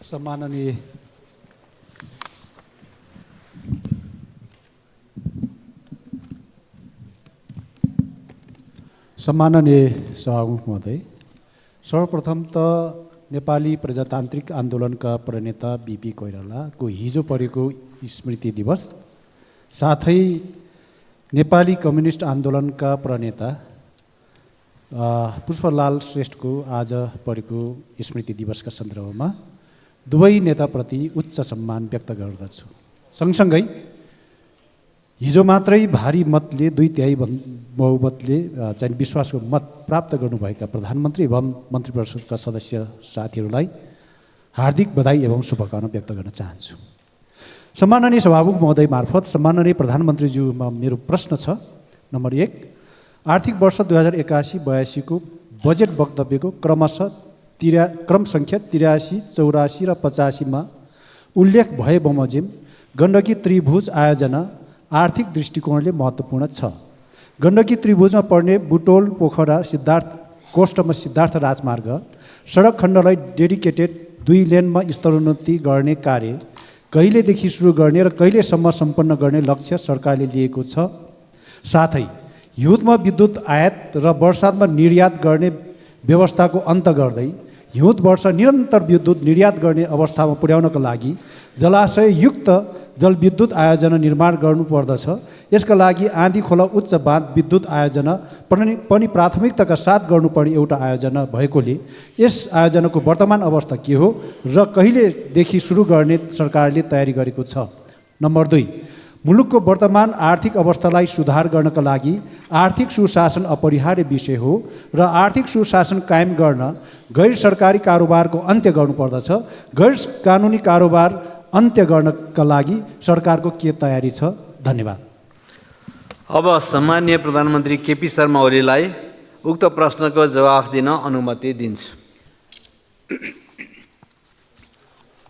सम्माननीय सभामुख महोदय, सर्वप्रथम त नेपाली प्रजातान्त्रिक आन्दोलनका प्रणेता बीपी कोइरालाको हिजो परेको स्मृति दिवस, साथै नेपाली कम्युनिस्ट आन्दोलनका प्रणेता पुष्पलाल श्रेष्ठको आज परेको स्मृति दिवसका सन्दर्भमा दुवै नेताप्रति उच्च सम्मान व्यक्त गर्दछु। सँगसँगै हिजो मात्रै भारी मतले 2/3 बहुमतले चाहिँ विश्वासको मत प्राप्त गर्नुभएका प्रधानमन्त्री एवं मन्त्री परिषदका सदस्य साथीहरूलाई हार्दिक बधाई एवं शुभकामना व्यक्त गर्न चाहन्छु। सम्माननीय सभामुख महोदय मार्फत सम्माननीय प्रधानमन्त्रीज्यूमा मेरो प्रश्न छ। नम्बर 1, आर्थिक वर्ष 2081-82 को बजेट वक्तव्यको क्रम सङ्ख्या 83, 84 र 85 मा उल्लेख भए बमोजिम गण्डकी त्रिभुज आयोजना आर्थिक दृष्टिकोणले महत्त्वपूर्ण छ। गण्डकी त्रिभुजमा पर्ने बुटोल पोखरा कोष्ठमा सिद्धार्थ राजमार्ग सडक खण्डलाई डेडिकेटेड 2 लेनमा स्तरोन्नति गर्ने कार्य कहिलेदेखि सुरु गर्ने र कहिलेसम्म सम्पन्न गर्ने लक्ष्य सरकारले लिएको छ। साथै हिउँदमा विद्युत आयात र वर्षातमा निर्यात गर्ने व्यवस्थाको अन्त गर्दै हिउँद वर्ष निरन्तर विद्युत निर्यात गर्ने अवस्थामा पुर्याउनका लागि जलाशययुक्त जलविद्युत आयोजना निर्माण गर्नुपर्दछ। यसका लागि आँधी खोला उच्च बाँध विद्युत आयोजना पनि प्राथमिकताका साथ गर्नुपर्ने एउटा आयोजना भएकोले यस आयोजनाको वर्तमान अवस्था के हो र कहिलेदेखि सुरु गर्ने सरकारले तयारी गरेको छ। नम्बर 2, मुलुकको वर्तमान आर्थिक अवस्थालाई सुधार गर्नका लागि आर्थिक सुशासन अपरिहार्य विषय हो र आर्थिक सुशासन कायम गर्न गैर सरकारी कारोबारको अन्त्य गर्नुपर्दछ। गैर कानुनी कारोबार अन्त्य गर्नका लागि सरकारको के तयारी छ? धन्यवाद। अब सम्माननीय प्रधानमन्त्री केपी शर्मा ओलीलाई उक्त प्रश्नको जवाफ दिन अनुमति दिन्छु।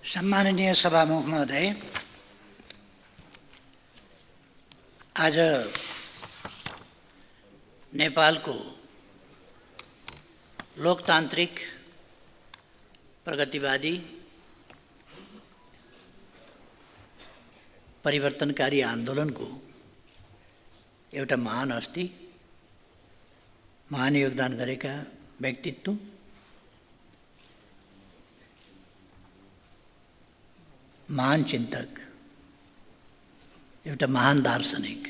सम्माननीय सभामुख महोदय, आज नेपालको लोकतान्त्रिक प्रगतिवादी परिवर्तनकारी आन्दोलनको एउटा महान हस्ती, महान योगदान गरेका व्यक्तित्व, महान चिन्तक, एउटा महान दार्शनिक,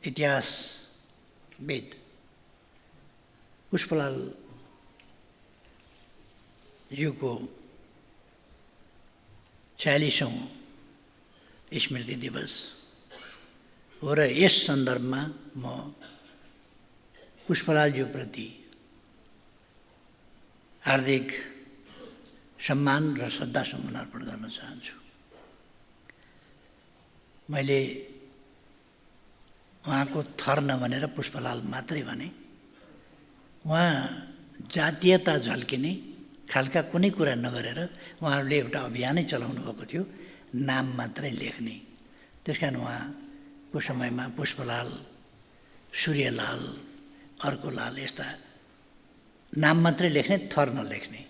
इतिहासविद पुष्पलाल ज्यूको 46औं स्मृति दिवस हो र यस सन्दर्भमा म पुष्पलालज्यूप्रति हार्दिक सम्मान र श्रद्धासुमन अर्पण गर्न चाहन्छु। मैले उहाँको थर नभनेर पुष्पलाल मात्रै भने। उहाँ जातीयता झल्किने खालका कुनै कुरा नगरेर उहाँहरूले एउटा अभियानै चलाउनु भएको थियो, नाम मात्रै लेख्ने। त्यस कारण उहाँको समयमा पुष्पलाल, सूर्यलाल, अर्कोलाल यस्ता नाम मात्रै लेख्ने, थर नलेख्ने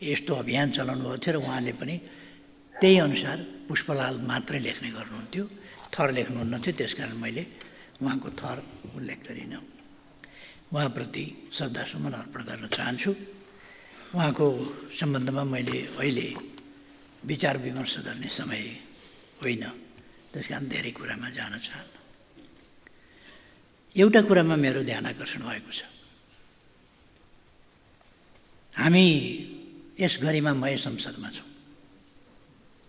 यस्तो अभियान चलाउनु भएको थियो र उहाँले पनि त्यही अनुसार पुष्पलाल मात्रै लेख्ने गर्नुहुन्थ्यो, थर लेख्नुहुन्न थियो। त्यसकारण मैले उहाँको थर उल्लेख गरिनँ। उहाँप्रति श्रद्धासुमन अर्पण गर्न चाहन्छु। उहाँको सम्बन्धमा मैले अहिले विचार विमर्श गर्ने समय होइन, त्यसकारण धेरै कुरामा जान चाहन्न। एउटा कुरामा मेरो ध्यान आकर्षण भएको छ। हामी यस गरिमामय संसदमा छौँ।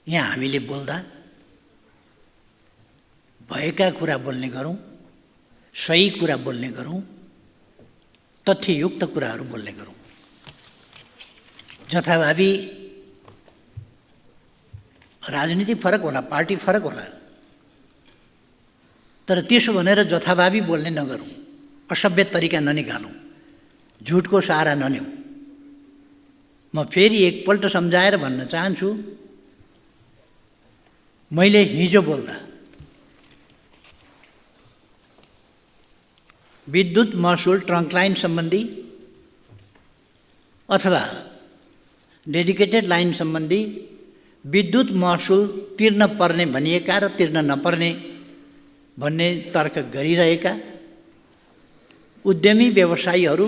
यहाँ हामीले बोल्दा भएका कुरा बोल्ने गरौँ, सही कुरा बोल्ने गरौँ, तथ्ययुक्त कुराहरू बोल्ने गरौँ। जथाभावी राजनीति फरक होला, पार्टी फरक होला, तर त्यसो भनेर जथाभावी बोल्ने नगरौँ, असभ्य तरिका ननिकालौँ, झुटको सहारा नलिउँ। म फेरि एकपल्ट सम्झाएर भन्न चाहन्छु, मैले हिजो बोल्दा विद्युत महसुल ट्रङ्क लाइन सम्बन्धी अथवा डेडिकेटेड लाइन सम्बन्धी विद्युत महसुल तिर्न पर्ने भनिएका र तिर्न नपर्ने भन्ने तर्क गरिरहेका उद्यमी व्यवसायीहरू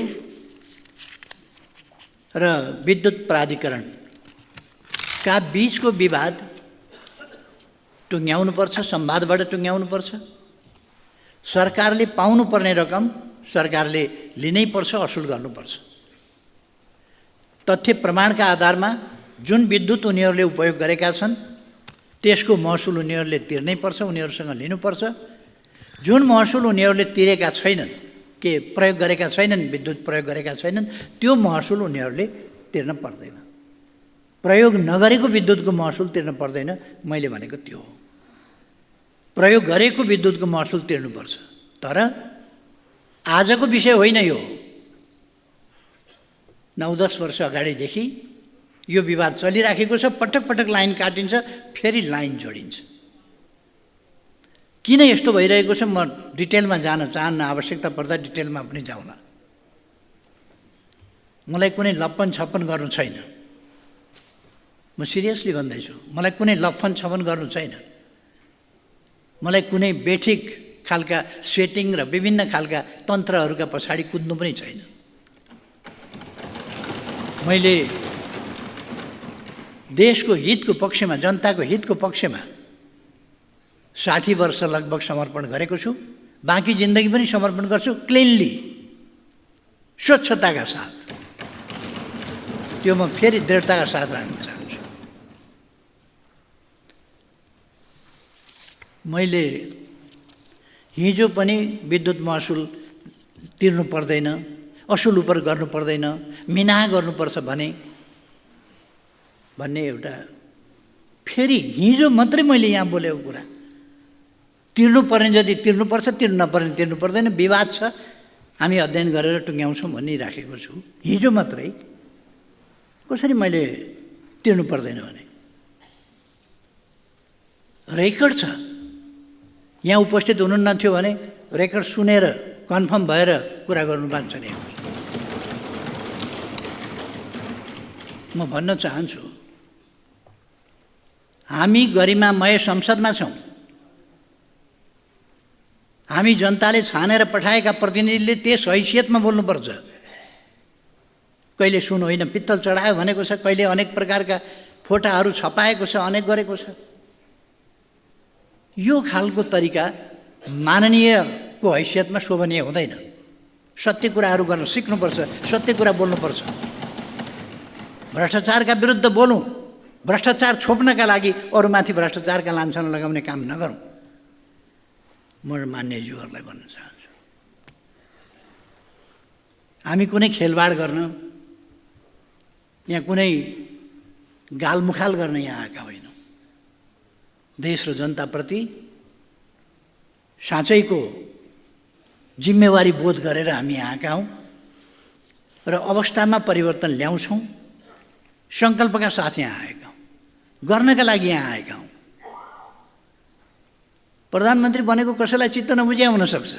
र विद्युत प्राधिकरणका बीचको विवाद टुङ्ग्याउनुपर्छ, संवादबाट टुङ्ग्याउनुपर्छ। सरकारले पाउनुपर्ने रकम सरकारले लिनै पर्छ, असुल गर्नुपर्छ। तथ्य प्रमाणका आधारमा जुन विद्युत उनीहरूले उपयोग गरेका छन् त्यसको महसुल उनीहरूले तिर्नै पर्छ, उनीहरूसँग लिनुपर्छ। जुन महसुल उनीहरूले तिरेका छैनन्, के प्रयोग गरेका छैनन्, विद्युत प्रयोग गरेका छैनन्, त्यो महसुल उनीहरूले तिर्न पर्दैन। प्रयोग नगरेको विद्युतको महसुल तिर्न पर्दैन, मैले भनेको त्यो हो। प्रयोग गरेको विद्युतको महसुल तिर्नुपर्छ। तर आजको विषय होइन यो। 9-10 वर्ष अगाडिदेखि यो विवाद चलिराखेको छ। पटक पटक लाइन काटिन्छ, फेरि लाइन जोडिन्छ। किन यस्तो भइरहेको छ म डिटेलमा जान चाहन्न, आवश्यकता पर्दा डिटेलमा पनि जाउन। मलाई कुनै लप्पन छप्पन गर्नु छैन, म सिरियसली भन्दैछु। मलाई कुनै लप्पन छप्पन गर्नु छैन। मलाई कुनै बेठिक खालका सेटिङ र विभिन्न खालका तन्त्रहरूका पछाडि कुद्नु पनि छैन। मैले देशको हितको पक्षमा, जनताको हितको पक्षमा 60 वर्ष लगभग समर्पण गरेको छु। बाँकी जिन्दगी पनि समर्पण गर्छु, क्लिनली, स्वच्छताका साथ। त्यो म फेरि दृढताका साथ राख्न चाहन्छु। मैले हिजो पनि विद्युत महसुल तिर्नु पर्दैन, असुल उपर गर्नु पर्दैन, मिना गर्नुपर्छ भन्ने एउटा फेरि हिजो मात्रै मैले यहाँ बोलेको कुरा। तिर्नु पर्ने जति तिर्नुपर्छ, तिर्नु नपर्ने तिर्नु पर्दैन, विवाद छ, हामी अध्ययन गरेर टुङ्ग्याउँछौँ भनिराखेको छु। हिजो मात्रै कसरी मैले तिर्नु पर्दैन भने रेकर्ड छ। यहाँ उपस्थित हुनुहुन्न थियो भने रेकर्ड सुनेर कन्फर्म भएर कुरा गर्नु बाँच्छ नि। म भन्न चाहन्छु, हामी गरिमामय संसदमा छौँ। हामी जनताले छानेर पठाएका प्रतिनिधिले त्यस हैसियतमा बोल्नुपर्छ। कहिले सुन होइन पित्तल चढायो भनेको छ, कहिले अनेक प्रकारका फोटाहरू छपाएको छ, अनेक गरेको छ। यो खालको तरिका माननीयको हैसियतमा शोभनीय हुँदैन। सत्य कुराहरू गर्न सिक्नुपर्छ, सत्य कुरा बोल्नुपर्छ। भ्रष्टाचारका विरुद्ध बोलौँ, भ्रष्टाचार छोप्नका लागि अरूमाथि भ्रष्टाचारका लान्छना लगाउने काम नगरौँ। म मान्यज्यूहरूलाई भन्न चाहन्छु, हामी कुनै खेलवाड गर्न, यहाँ कुनै गालमुखाल गर्न यहाँ आएका होइनौँ। देश र जनताप्रति साँच्चैको जिम्मेवारी बोध गरेर हामी आएका हौँ र अवस्थामा परिवर्तन ल्याउँछौँ। सङ्कल्पका साथ यहाँ आएका हौँ, गर्नका लागि यहाँ आएका हौँ। प्रधानमन्त्री बनेको कसैलाई चित्त नबुझ्या हुनसक्छ,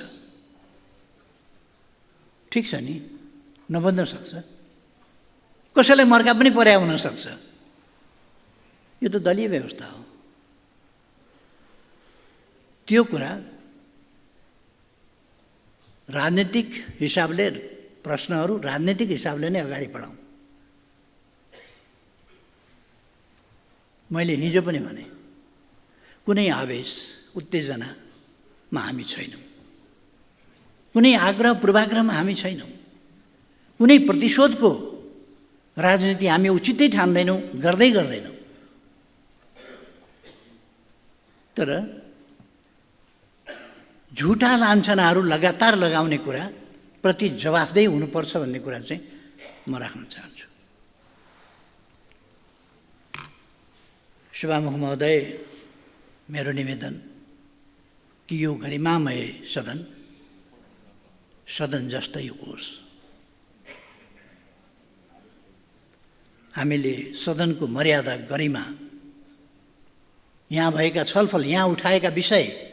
ठिक छ नि, नबन्न सक्छ। कसैलाई मर्का पनि पर्या हुनसक्छ। यो त दलीय व्यवस्था हो। त्यो कुरा राजनीतिक हिसाबले, प्रश्नहरू राजनीतिक हिसाबले नै अगाडि बढाउँ। मैले हिजो पनि भने, कुनै आवेश उत्तेजनामा हामी छैनौँ, कुनै आग्रह पूर्वाग्रहमा हामी छैनौँ, कुनै प्रतिशोधको राजनीति हामी उचितै ठान्दैनौँ, गर्दैनौँ। तर झुटा लान्छनाहरू लगातार लगाउने कुरा प्रति जवाफदेही हुनुपर्छ भन्ने कुरा चाहिँ म राख्न चाहन्छु। सभामुख महोदय, मेरो निवेदन कि यो गरिमामय सदन जस्तै होस्। हामीले सदनको मर्यादा, गरिमा, यहाँ भएका छलफल, यहाँ उठाएका विषय,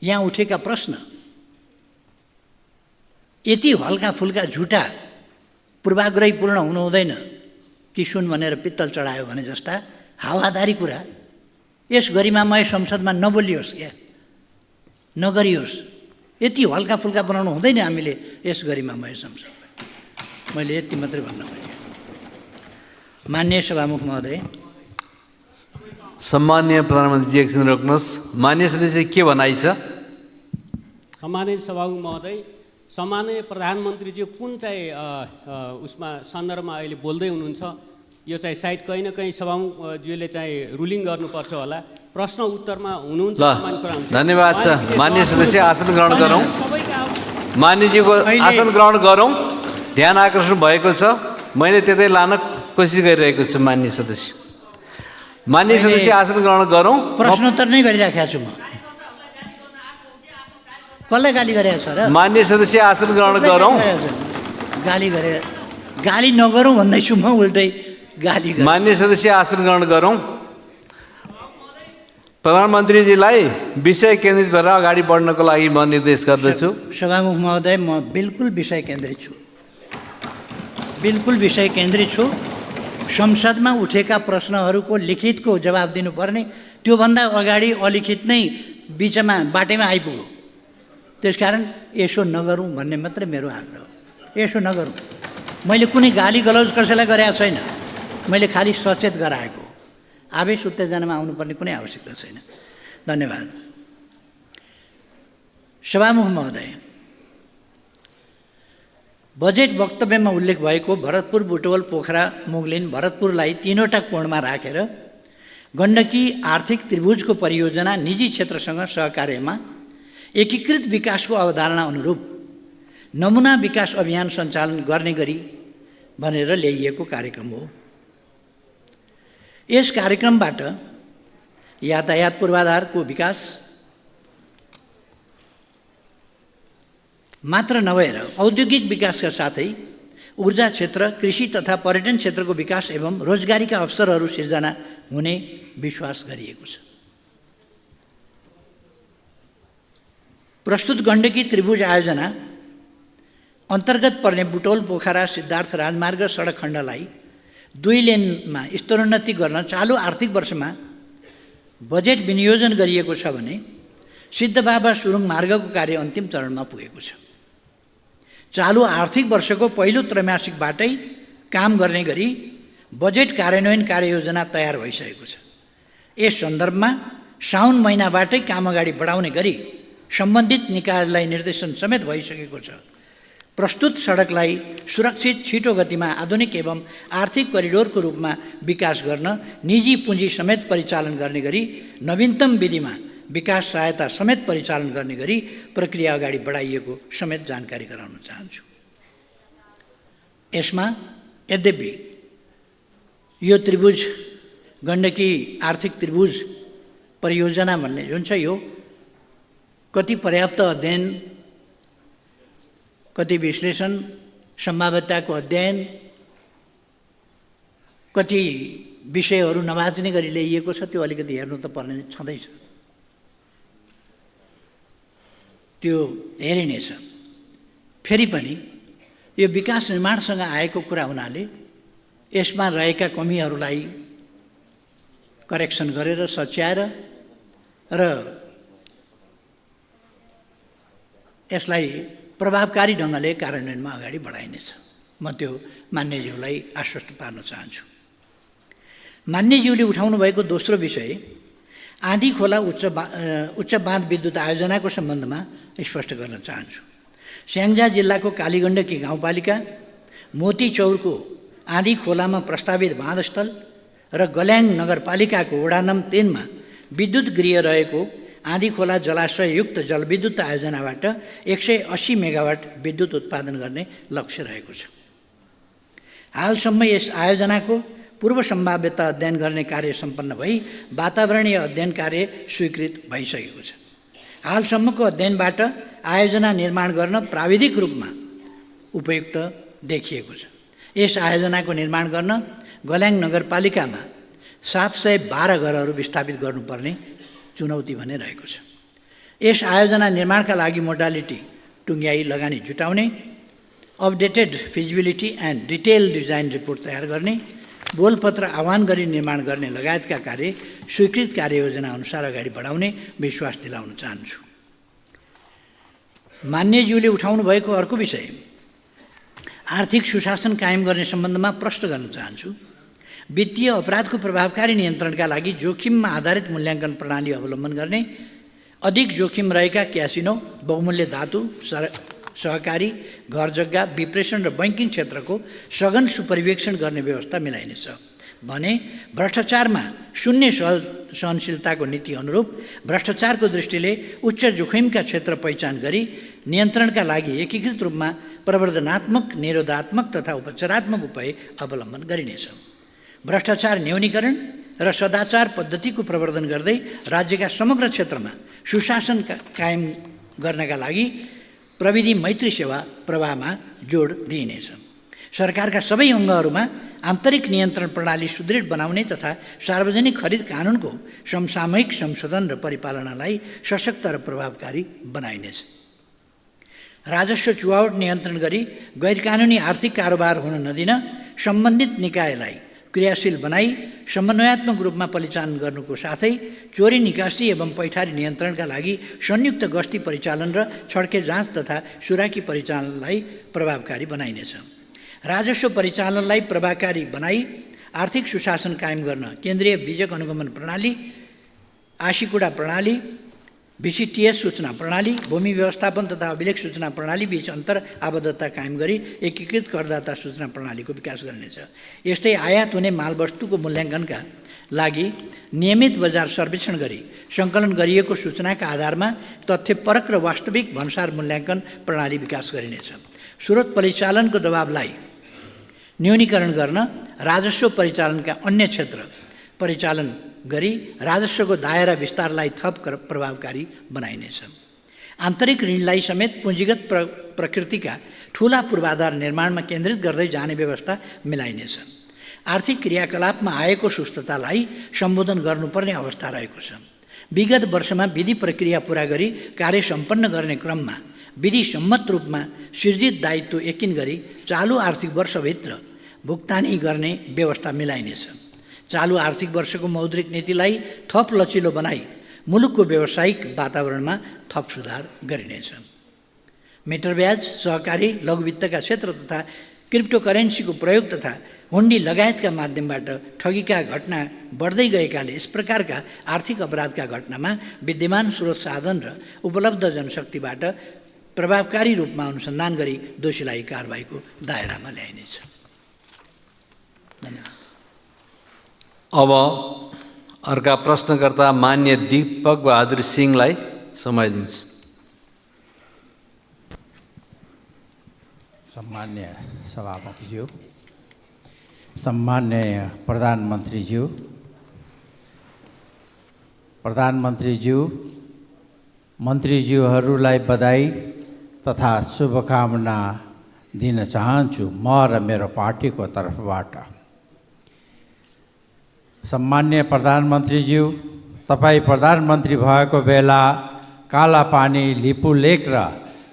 यहाँ उठेका प्रश्न यति हल्का फुल्का झुटा पूर्वाग्रहीपूर्ण हुनु हुँदैन। कि सुन भनेर पित्तल चढायो भने जस्ता हावादारी कुरा यस गरिमामय संसदमा नबोलियोस् क्या, नगरियोस्। यति हल्का फुल्का बनाउनु हुँदैन हामीले यस गरिमामय संसदलाई। मैले यति मात्रै भन्न खोजेँ। माननीय सभामुख महोदय, सम्माननीय प्रधानमन्त्रीजी एकछिन रोक्नुहोस्। मान्य सदस्य के भनाइ छ? सम्माननीय सभामुख महोदय, सम्माननीय प्रधानमन्त्रीजी कुन चाहिँ उसमा सन्दर्भमा अहिले बोल्दै हुनुहुन्छ यो चाहिँ सायद कहीँ न कहीँ सभामुखज्यूले चाहिँ रुलिङ गर्नुपर्छ होला। प्रश्न उत्तरमा हुनुहुन्छ समान कुरा हुन्छ। धन्यवाद छ। मान्य सदस्य आसन ग्रहण गरौँ। मान्यजीको आसन ग्रहण गरौँ। ध्यान आकर्षण भएको छ। मैले त्यतै लान कोसिस गरिरहेको छु। मान्य सदस्य आसन ग्रहण गरौँ। प्रश्नोत्तर नै गरिराखेको छु म। कसलाई गाली गरेको छ र? मान्य सदस्य आसन ग्रहण गरौँ। गाली नगरौँ भन्दैछु म, उल्टै गाली। मान्य सदस्य आसन ग्रहण गरौँ। प्रधानमन्त्रीजीलाई विषय केन्द्रित भएर अगाडि बढ्नको लागि म निर्देश गर्दछु। सभामुख महोदय, म बिल्कुल विषय केन्द्रित छु। बिल्कुल विषय केन्द्रित छु। संसदमा उठेका प्रश्नहरूको लिखितको जवाब दिनुपर्ने, त्योभन्दा अगाडि अलिखित नै बिचमा बाटैमा आइपुग्यो। त्यसकारण यसो नगरौँ भन्ने मात्रै मेरो आग्रह हो। यसो नगरौँ। मैले कुनै गाली गलौज कसैलाई गरेको छैन। मैले खालि सचेत गराएको। आवेश उत्तेजनामा आउनुपर्ने कुनै आवश्यकता छैन। धन्यवाद। सभामुख महोदय, बजेट वक्तव्यमा उल्लेख भएको भरतपुर, बुटवल, पोखरा, मुगलिन, भरतपुरलाई तीनवटा कोणमा राखेर गण्डकी आर्थिक त्रिभुजको परियोजना निजी क्षेत्रसँग सहकार्यमा एकीकृत विकासको अवधारणा अनुरूप नमुना विकास अभियान सञ्चालन गर्ने गरी भनेर ल्याइएको कार्यक्रम हो। यस कार्यक्रमबाट यातायात पूर्वाधारको विकास मात्र नभएर औद्योगिक विकासका साथै ऊर्जा क्षेत्र, कृषि तथा पर्यटन क्षेत्रको विकास एवं रोजगारीका अवसरहरू सिर्जना हुने विश्वास गरिएको छ। प्रस्तुत गण्डकी त्रिभुज आयोजना अन्तर्गत पर्ने बुटौल, पोखरा, सिद्धार्थ राजमार्ग सडक खण्डलाई 2 लेनमा स्तरोन्नति गर्न चालु आर्थिक वर्षमा बजेट विनियोजन गरिएको छ भने सिद्धबाबा सुरुङ मार्गको कार्य अन्तिम चरणमा पुगेको छ। चालु आर्थिक वर्षको पहिलो त्रैमासिकबाटै काम गर्ने गरी बजेट कार्यान्वयन कार्ययोजना तयार भइसकेको छ। यस सन्दर्भमा साउन महिनाबाटै काम अगाडि बढाउने गरी सम्बन्धित निकायलाई निर्देशन समेत भइसकेको छ। प्रस्तुत सडकलाई सुरक्षित, छिटो गतिमा आधुनिक एवं आर्थिक करिडोरको रूपमा विकास गर्न निजी पुँजी समेत परिचालन गर्ने गरी नवीनतम विधिमा विकास सहायता समेत परिचालन गर्ने गरी प्रक्रिया अगाडि बढाइएको समेत जानकारी गराउन चाहन्छु। यसमा यद्यपि यो त्रिभुज गण्डकी आर्थिक त्रिभुज परियोजना भन्ने जुन छ यो कति पर्याप्त अध्ययन, कति विश्लेषण, सम्भाव्यताको अध्ययन, कति विषयहरू नबाच्ने गरी ल्याइएको छ त्यो अलिकति हेर्नु त पर्ने छँदैछ। त्यो हेरिनेछ। फेरि पनि यो विकास निर्माणसँग आएको कुरा हुनाले यसमा रहेका कमीहरूलाई करेक्सन गरेर सच्याएर र यसलाई प्रभावकारी ढङ्गले कार्यान्वयनमा अगाडि बढाइनेछ। म त्यो मान्यज्यूलाई आश्वस्त पार्न चाहन्छु। मान्यज्यूले उठाउनु भएको दोस्रो विषय आँधी खोला उच्च बाँध विद्युत आयोजनाको सम्बन्धमा स्पष्ट गर्न चाहन्छु। स्याङ्जा जिल्लाको कालीगण्डकी गाउँपालिका मोतीचौरको आँधी खोलामा प्रस्तावित बाँधस्थल र गल्याङ नगरपालिकाको वडा नम्बर 3 मा विद्युत गृह रहेको आँधी खोला जलाशययुक्त जलविद्युत आयोजनाबाट 180 मेगावाट विद्युत उत्पादन गर्ने लक्ष्य रहेको छ। हालसम्म यस आयोजनाको पूर्व सम्भाव्यता अध्ययन गर्ने कार्य सम्पन्न भई वातावरणीय अध्ययन कार्य स्वीकृत भइसकेको छ। हालसम्मको अध्ययनबाट आयोजना निर्माण गर्न प्राविधिक रूपमा उपयुक्त देखिएको छ। यस आयोजनाको निर्माण गर्न गल्याङ नगरपालिकामा 712 घरहरू विस्थापित गर्नुपर्ने चुनौती भने रहेको छ। यस आयोजना निर्माणका लागि मोडालिटी टुङ्ग्याई लगानी जुटाउने, updated feasibility and detail design report तयार गर्ने, बोलपत्र आह्वान गरी निर्माण गर्ने लगायतका कार्य स्वीकृत कार्ययोजना अनुसार अगाडि बढाउने विश्वास दिलाउन चाहन्छु। मान्यज्यूले उठाउनु भएको अर्को विषय आर्थिक सुशासन कायम गर्ने सम्बन्धमा प्रश्न गर्न चाहन्छु। वित्तीय अपराधको प्रभावकारी नियन्त्रणका लागि जोखिममा आधारित मूल्याङ्कन प्रणाली अवलम्बन गर्ने, अधिक जोखिम रहेका क्यासिनो, बहुमूल्य धातु, सहकारी, घर जग्गा, विप्रेषण र बैंकिङ क्षेत्रको सघन सुपरिवेक्षण गर्ने व्यवस्था मिलाइनेछ भने भ्रष्टाचारमा शून्य सहनशीलताको नीति अनुरूप भ्रष्टाचारको दृष्टिले उच्च जोखिमका क्षेत्र पहिचान गरी नियन्त्रणका लागि एकीकृत रूपमा प्रवर्धनात्मक, निरोधात्मक तथा उपचारात्मक उपाय अवलम्बन गरिनेछ। भ्रष्टाचार न्यूनीकरण र सदाचार पद्धतिको प्रवर्धन गर्दै राज्यका समग्र क्षेत्रमा सुशासन कायम गर्नका लागि प्रविधि मैत्री सेवा प्रवाहमा जोड दिइनेछ। सरकारका सबै अङ्गहरूमा आन्तरिक नियन्त्रण प्रणाली सुदृढ बनाउने तथा सार्वजनिक खरिद कानुनको समसामयिक संशोधन र परिपालनालाई सशक्त र प्रभावकारी बनाइनेछ। राजस्व चुहावट नियन्त्रण गरी गैरकानुनी आर्थिक कारोबार हुन नदिन सम्बन्धित निकायलाई क्रियाशील बनाई समन्वयात्मक रूपमा परिचालन गर्नुको साथै चोरी निकासी एवं पैठारी नियन्त्रणका लागि संयुक्त गस्ती परिचालन र छड्के जाँच तथा सुराकी परिचालनलाई प्रभावकारी बनाइनेछ। राजस्व परिचालनलाई प्रभावकारी बनाई आर्थिक सुशासन कायम गर्न केन्द्रीय बीजक अनुगमन प्रणाली, आशीकुडा प्रणाली, VCTS सूचना प्रणाली, भूमि व्यवस्थापन तथा अभिलेख सूचना प्रणाली बीच अन्तर आबद्धता कायम गरी एकीकृत करदाता सूचना प्रणालीको विकास गरिनेछ। यस्तै आयात हुने मालवस्तुको मूल्याङ्कनका लागि नियमित बजार सर्वेक्षण गरी सङ्कलन गरिएको सूचनाका आधारमा तथ्यपरक र वास्तविक भन्सार मूल्याङ्कन प्रणाली विकास गरिनेछ। स्रोत परिचालनको दबावलाई न्यूनीकरण गर्न राजस्व परिचालनका अन्य क्षेत्र परिचालन गरी राजस्वको दायरा विस्तारलाई थप प्रभावकारी बनाइनेछ। आन्तरिक ऋणलाई समेत पुँजीगत प्रकृतिका ठूला पूर्वाधार निर्माणमा केन्द्रित गर्दै जाने व्यवस्था मिलाइनेछ। आर्थिक क्रियाकलापमा आएको सुस्ततालाई सम्बोधन गर्नुपर्ने अवस्था रहेको छ। विगत वर्षमा विधि प्रक्रिया पूरा गरी कार्य सम्पन्न गर्ने क्रममा विधि सम्मत रूपमा सृजित दायित्व यकिन गरी चालु आर्थिक वर्षभित्र भुक्तानी गर्ने व्यवस्था मिलाइनेछ। चालु आर्थिक वर्षको मौद्रिक नीतिलाई थप लचिलो बनाई मुलुकको व्यावसायिक वातावरणमा थप सुधार गरिनेछ। मिटर ब्याज, सहकारी, लघुवित्तका क्षेत्र तथा क्रिप्टोकरेन्सीको प्रयोग तथा हुन्डी लगायतका माध्यमबाट ठगीका घटना बढ्दै गएकाले यस प्रकारका आर्थिक अपराधका घटनामा विद्यमान स्रोत साधन र उपलब्ध जनशक्तिबाट प्रभावकारी रूपमा अनुसन्धान गरी दोषीलाई कारबाहीको दायरामा ल्याइनेछ। धन्यवाद। अब अर्का प्रश्नकर्ता मान्य दीपक बहादुर सिंहलाई समय दिन्छु। सम्मान्य सभामुखज्यू, सम्मान्य प्रधानमन्त्रीज्यू, मन्त्रीज्यूहरूलाई बधाई तथा शुभकामना दिन चाहन्छु म र मेरो पार्टीको तर्फबाट। सम्मान्य प्रधानमन्त्रीज्यू, तपाईँ प्रधानमन्त्री भएको बेला कालापानी, लिपुलेक र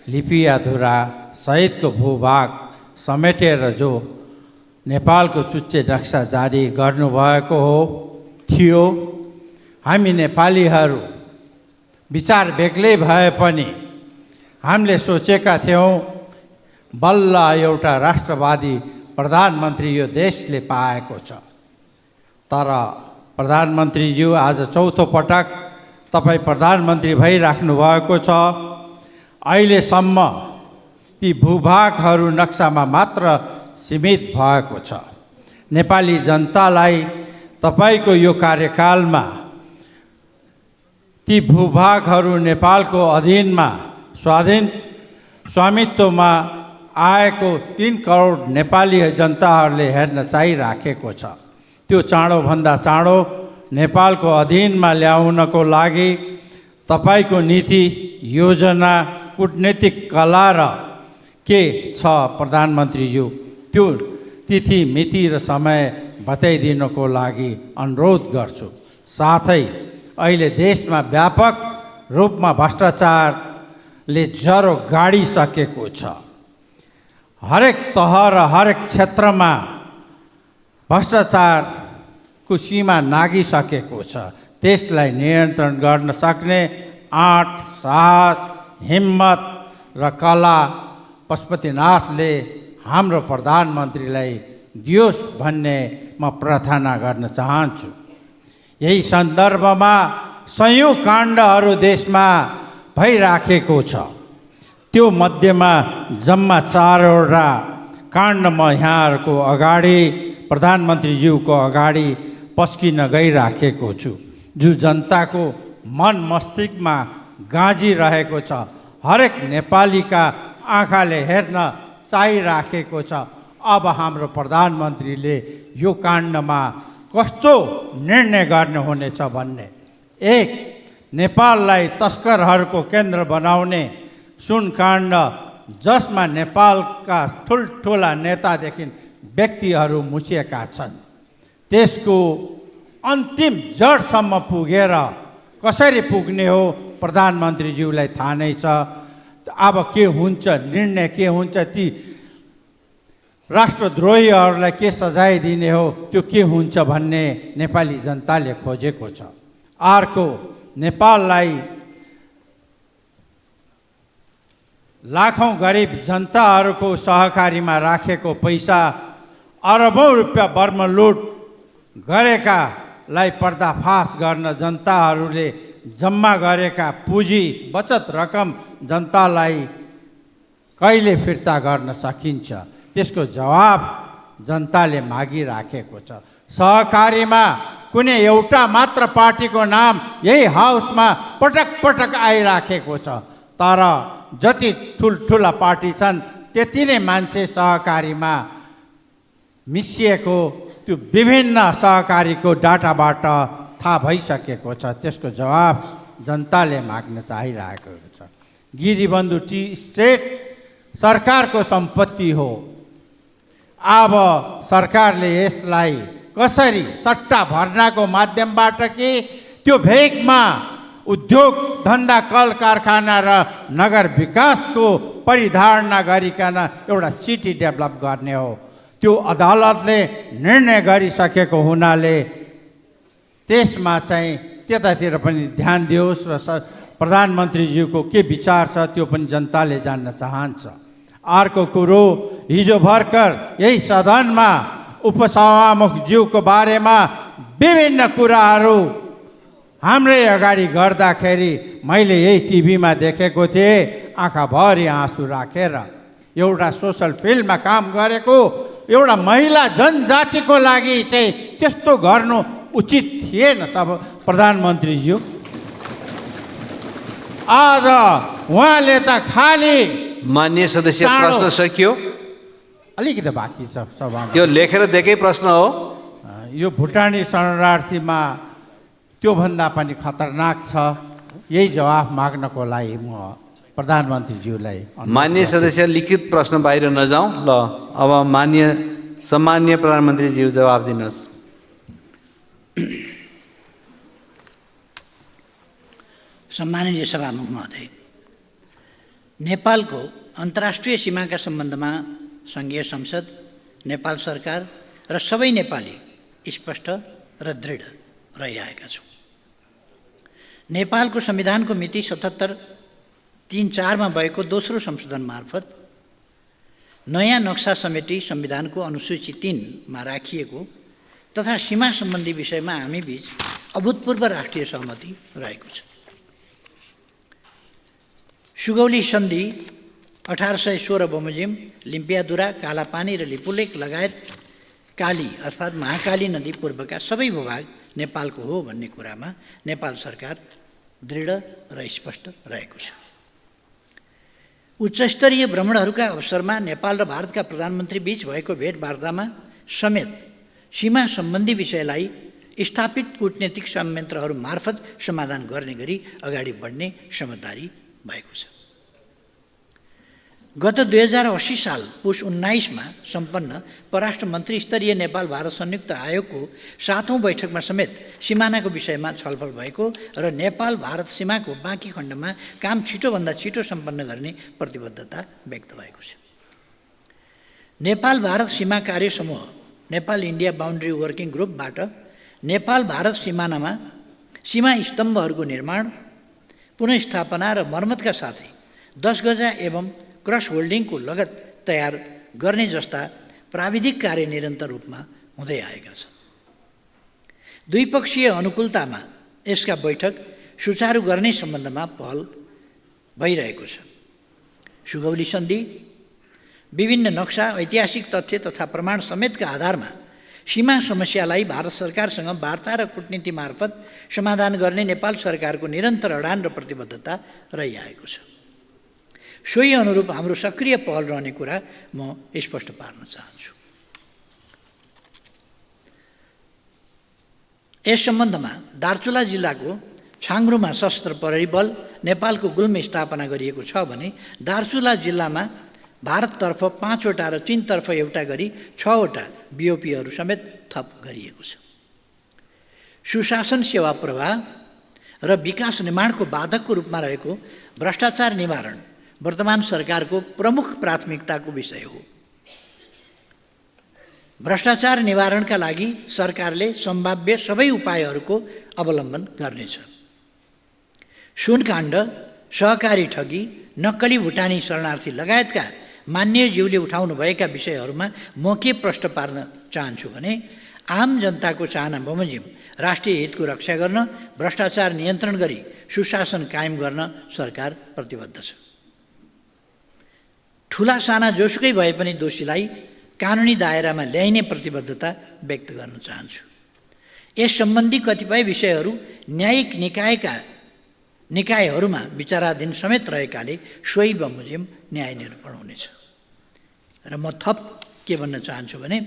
लिपियाधुरा सहितको भूभाग समेटेर जो नेपालको चुच्चे नक्सा जारी गर्नुभएको थियो, हामी नेपालीहरू विचार बेग्लै भए पनि हामीले सोचेका थियौँ बल्ल एउटा राष्ट्रवादी प्रधानमन्त्री यो देशले पाएको छ। तर प्रधानमन्त्रीज्यू, आज चौथो पटक तपाईँ प्रधानमन्त्री भइराख्नु भएको छ। अहिलेसम्म ती भूभागहरू नक्सामा मात्र सीमित भएको छ। नेपाली जनतालाई तपाईँको यो कार्यकालमा ती भूभागहरू नेपालको अधीनमा स्वामित्वमा आएको 3 करोड नेपाली जनताहरूले हेर्न चाहिराखेको छ। त्यो चाँडोभन्दा चाँडो नेपालको अधीनमा ल्याउनको लागि तपाईँको नीति, योजना, कूटनीतिक कला र के छ प्रधानमन्त्रीज्यू, त्यो तिथि, मिति र समय बताइदिनको लागि अनुरोध गर्छु। साथै अहिले देशमा व्यापक रूपमा भ्रष्टाचारले ज्वरो गाडिसकेको छ। हरेक तह र हरेक क्षेत्रमा भ्रष्टाचारको सीमा नागिसकेको छ। त्यसलाई नियन्त्रण गर्न सक्ने आँट, साहस, हिम्मत र कला पशुपतिनाथले हाम्रो प्रधानमन्त्रीलाई दियोस् भन्ने म प्रार्थना गर्न चाहन्छु। यही सन्दर्भमा सयौँ काण्डहरू देशमा भइराखेको छ। त्यो मध्येमा जम्मा 4वटा काण्ड म यहाँहरूको अगाडि प्रधानमन्त्रीज्यूको अगाडि पस्किन गइराखेको छु, जो जनताको मन मस्तिष्कमा गाँजिरहेको छ, हरेक नेपालीका आँखाले हेर्न चाहिराखेको छ। अब हाम्रो प्रधानमन्त्रीले यो काण्डमा कस्तो निर्णय गर्नुहुनेछ भन्ने। 1. नेपाललाई तस्करहरूको केन्द्र बनाउने सुनकाण्ड, जसमा नेपालका ठुल्ठुला नेतादेखि व्यक्तिहरू मुछिएका छन्, त्यसको अन्तिम जडसम्म पुगेर कसरी पुग्ने हो प्रधानमन्त्रीज्यूलाई थाहा नै छ। अब के हुन्छ, निर्णय के हुन्छ, ती राष्ट्रद्रोहीहरूलाई के सजाय दिने हो, त्यो के हुन्छ भन्ने नेपाली जनताले खोजेको छ। अर्को, नेपाललाई लाखौँ गरिब जनताहरूको सहकारीमा राखेको पैसा, अरबौँ रुपियाँ बर्मलुट गरेकालाई पर्दाफास गर्न जनताहरूले जम्मा गरेका पुँजी बचत रकम जनतालाई कहिले फिर्ता गर्न सकिन्छ, त्यसको जवाफ जनताले मागिराखेको छ। सहकारीमा कुनै एउटा मात्र पार्टीको नाम यही हाउसमा पटक पटक आइराखेको छ, तर जति ठुल्ठुला पार्टी छन् त्यति नै मान्छे सहकारीमा मिसिएको त्यो विभिन्न सहकारीको डाटाबाट थाहा भइसकेको छ। त्यसको जवाफ जनताले माग्न चाहिरहेको छ। गिरीबन्धु टी स्टेट सरकारको सम्पत्ति हो। अब सरकारले यसलाई कसरी सट्टा भर्नाको माध्यमबाट कि त्यो भेगमा उद्योग धन्दा कल कारखाना र नगर विकासको परिधारणा गरिकन एउटा सिटी डेभलप गर्ने हो, त्यो अदालतले निर्णय गरिसकेको हुनाले त्यसमा चाहिँ त्यतातिर पनि ध्यान दियोस् र प्रधानमन्त्रीज्यूको के विचार छ त्यो पनि जनताले जान्न चाहन्छ। अर्को कुरो, हिजो भर्खर यही सदनमा उपसभामुखज्यूको बारेमा विभिन्न कुराहरू हाम्रै अगाडि गर्दाखेरि मैले यही टिभीमा देखेको थिएँ, आँखाभरि आँसु राखेर। एउटा सोसल फिल्डमा काम गरेको एउटा महिला जनजातिको लागि चाहिँ त्यस्तो गर्नु उचित थिएन सब प्रधानमन्त्रीज्यू। आज उहाँले त खाली माननीय सदस्य प्रश्न सकियो, अलिकति बाँकी छ सभामा। त्यो लेखेर दिएकै प्रश्न हो। यो भुटानी शरणार्थीमा त्योभन्दा पनि खतरनाक छ। यही जवाफ माग्नको लागि म प्रधानमन्त्रीज्यूलाई। माननीय सदस्य लिखित प्रश्न बाहिर नजाउँ। ल अब सम्माननीय प्रधानमन्त्रीज्यू जवाफ दिनुहोस्। सम्माननीय सभामुख महोदय, नेपालको अन्तर्राष्ट्रिय सीमाका सम्बन्धमा सङ्घीय संसद, नेपाल सरकार र सबै नेपाली स्पष्ट र दृढ रहिआएका छौँ। नेपालको संविधानको मिति 77-3-4 भएको दोस्रो संशोधन मार्फत नयाँ नक्सा समेटी संविधानको अनुसूची 3 राखिएको तथा सीमा सम्बन्धी विषयमा हामी बीच अभूतपूर्व राष्ट्रिय सहमति रहेको छ। सुगौली सन्धि 1816 बमोजिम, लिम्पियादुरा, कालापानी र लिपुलेक लगायत काली अर्थात् महाकाली नदी पूर्वका सबै भूभाग नेपालको हो भन्ने कुरामा नेपाल सरकार दृढ र स्पष्ट रहेको छ। उच्चस्तरीय भ्रमणहरूका अवसरमा नेपाल र भारतका प्रधानमन्त्री बीच भएको भेटवार्तामा समेत सीमा सम्बन्धी विषयलाई स्थापित कूटनीतिक संयन्त्रहरू मार्फत समाधान गर्ने गरी अगाडि बढ्ने समझदारी भएको छ। गत 2080 साल पुस 19 मा सम्पन्न परराष्ट्र मन्त्री स्तरीय नेपाल भारत संयुक्त आयोगको 7औं बैठकमा समेत सिमानाको विषयमा छलफल भएको र नेपाल भारत सीमाको बाँकी खण्डमा काम छिटोभन्दा छिटो सम्पन्न गर्ने प्रतिबद्धता व्यक्त भएको छ। नेपाल भारत सीमा कार्य समूह नेपाल इन्डिया बााउन्ड्री वर्किङ ग्रुपबाट नेपाल भारत सीमानामा सीमा स्तम्भहरूको निर्माण, पुनर्स्थापना र मर्मतका साथै 10 गजा एवं क्रस होल्डिङको लगत तयार गर्ने जस्ता प्राविधिक कार्य निरन्तर रूपमा हुँदै आएका छन्। द्विपक्षीय अनुकूलतामा यसका बैठक सुचारू गर्ने सम्बन्धमा पहल भइरहेको छ। सुगौली सन्धि, विभिन्न नक्सा, ऐतिहासिक तथ्य तथा प्रमाण समेतका आधारमा सीमा समस्यालाई भारत सरकारसँग वार्ता र कूटनीति मार्फत समाधान गर्ने नेपाल सरकारको निरन्तर अडान र प्रतिबद्धता रहिआएको छ। सोही अनुरूप हाम्रो सक्रिय पहल रहने कुरा म स्पष्ट पार्न चाहन्छु। यस सम्बन्धमा दार्चुला जिल्लाको छाङ्ग्रुमा सशस्त्र प्रहरी बल नेपालको गुल्मे स्थापना गरिएको छ भने दार्चुला जिल्लामा भारततर्फ 5 वटा र चीनतर्फ एउटा गरी 6 वटा बिओपीहरू समेत थप गरिएको छ। सुशासन, सेवा प्रवाह र विकास निर्माणको बाधकको रूपमा रहेको भ्रष्टाचार निवारण वर्तमान सरकारको प्रमुख प्राथमिकताको विषय हो। भ्रष्टाचार निवारणका लागि सरकारले सम्भाव्य सबै उपायहरूको अवलम्बन गर्नेछ। सुनकाण्ड, सहकारी ठगी, नक्कली भुटानी शरणार्थी लगायतका मान्यज्यूले उठाउनुभएका विषयहरूमा म के प्रश्न पार्न चाहन्छु भने आम जनताको चाहना बमोजिम राष्ट्रिय हितको रक्षा गर्न, भ्रष्टाचार नियन्त्रण गरी सुशासन कायम गर्न सरकार प्रतिबद्ध छ। ठुला साना जोसुकै भए पनि दोषीलाई कानुनी दायरामा ल्याइने प्रतिबद्धता व्यक्त गर्न चाहन्छु। यस सम्बन्धी कतिपय विषयहरू न्यायिक निकायहरूमा विचाराधीन समेत रहेकाले सोही बमोजिम न्याय निरूपण हुनेछ। र म थप के भन्न चाहन्छु भने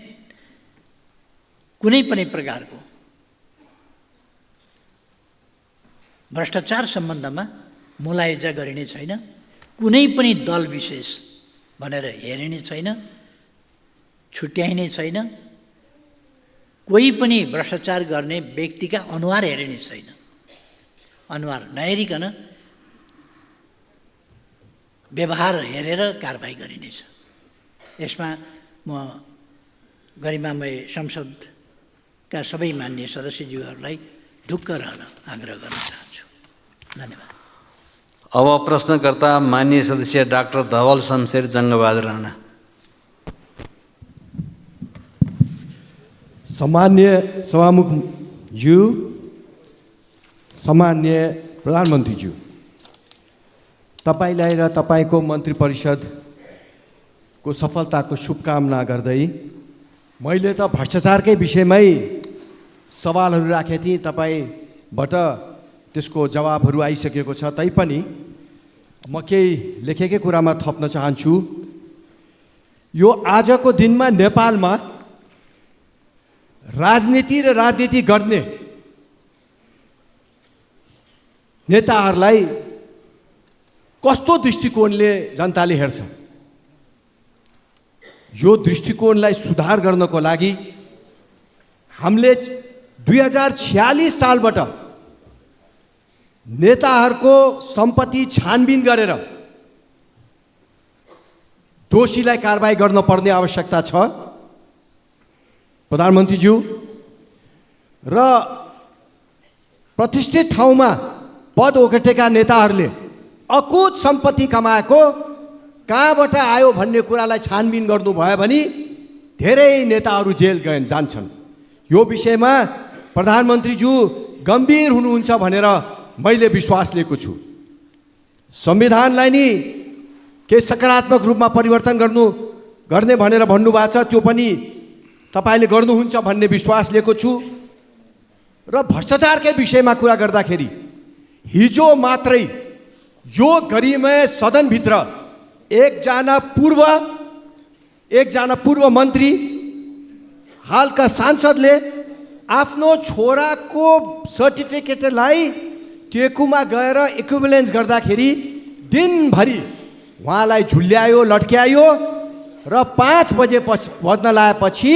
कुनै पनि प्रकारको भ्रष्टाचार सम्बन्धमा मुलायजा गरिने छैन, कुनै पनि दल विशेष भनेर हेरिने छैन, छुट्याइने छैन, कोही पनि भ्रष्टाचार गर्ने व्यक्तिका अनुहार हेरिने छैन। अनुहार नहेरिकन व्यवहार हेरेर कारबाही गरिनेछ। यसमा म गरिमामय संसदका सबै मान्य सदस्यज्यूहरूलाई ढुक्क रहन आग्रह गर्न चाहन्छु। धन्यवाद। अब प्रश्नकर्ता माननीय सदस्य डाक्टर धवल शमशेर जङ्गबहादुर राणा। सम्मान्य सभामुखज्यू, सम्मान्य प्रधानमन्त्रीज्यू, तपाईँलाई र तपाईँको मन्त्री परिषदको सफलताको शुभकामना गर्दै मैले त भ्रष्टाचारकै विषयमै सवालहरू राखेको थिएँ, तपाईँबाट त्यसको जवाबहरू आइसकेको छ। तैपनि म केही लेखेकै कुरामा थप्न चाहन्छु। यो आजको दिनमा नेपालमा राजनीति र राजनीति गर्ने नेताहरूलाई कस्तो दृष्टिकोणले जनताले हेर्छ, यो दृष्टिकोणलाई सुधार गर्नको लागि हामीले 2046 सालबाट नेताहरूको सम्पत्ति छानबिन गरेर दोषीलाई कारबाही गर्न पर्ने आवश्यकता छ। प्रधानमन्त्रीज्यू, र प्रतिष्ठित ठाउँमा पद ओगटेका नेताहरूले अकुत सम्पत्ति कमाएको कहाँबाट आयो भन्ने कुरालाई छानबिन गर्नुभयो भने धेरै नेताहरू जेल जान्छन्। यो विषयमा प्रधानमन्त्रीज्यू गम्भीर हुनुहुन्छ भनेर मैले विश्वास लिएको छु। संविधानलाई नि के सकारात्मक रूपमा परिवर्तन गर्ने भनेर भन्नुभएको छ, त्यो पनि तपाईँले गर्नुहुन्छ भन्ने विश्वास लिएको छु। र भ्रष्टाचारकै विषयमा कुरा गर्दाखेरि हिजो मात्रै यो गरिमय सदनभित्र एकजना पूर्व मन्त्री, हालका सांसदले आफ्नो छोराको सर्टिफिकेटलाई टेकुमा गएर इक्विभलेन्स गर्दाखेरि दिनभरि उहाँलाई झुल्यायो, लट्क्यायो र 5 बजे बज्न लागेपछि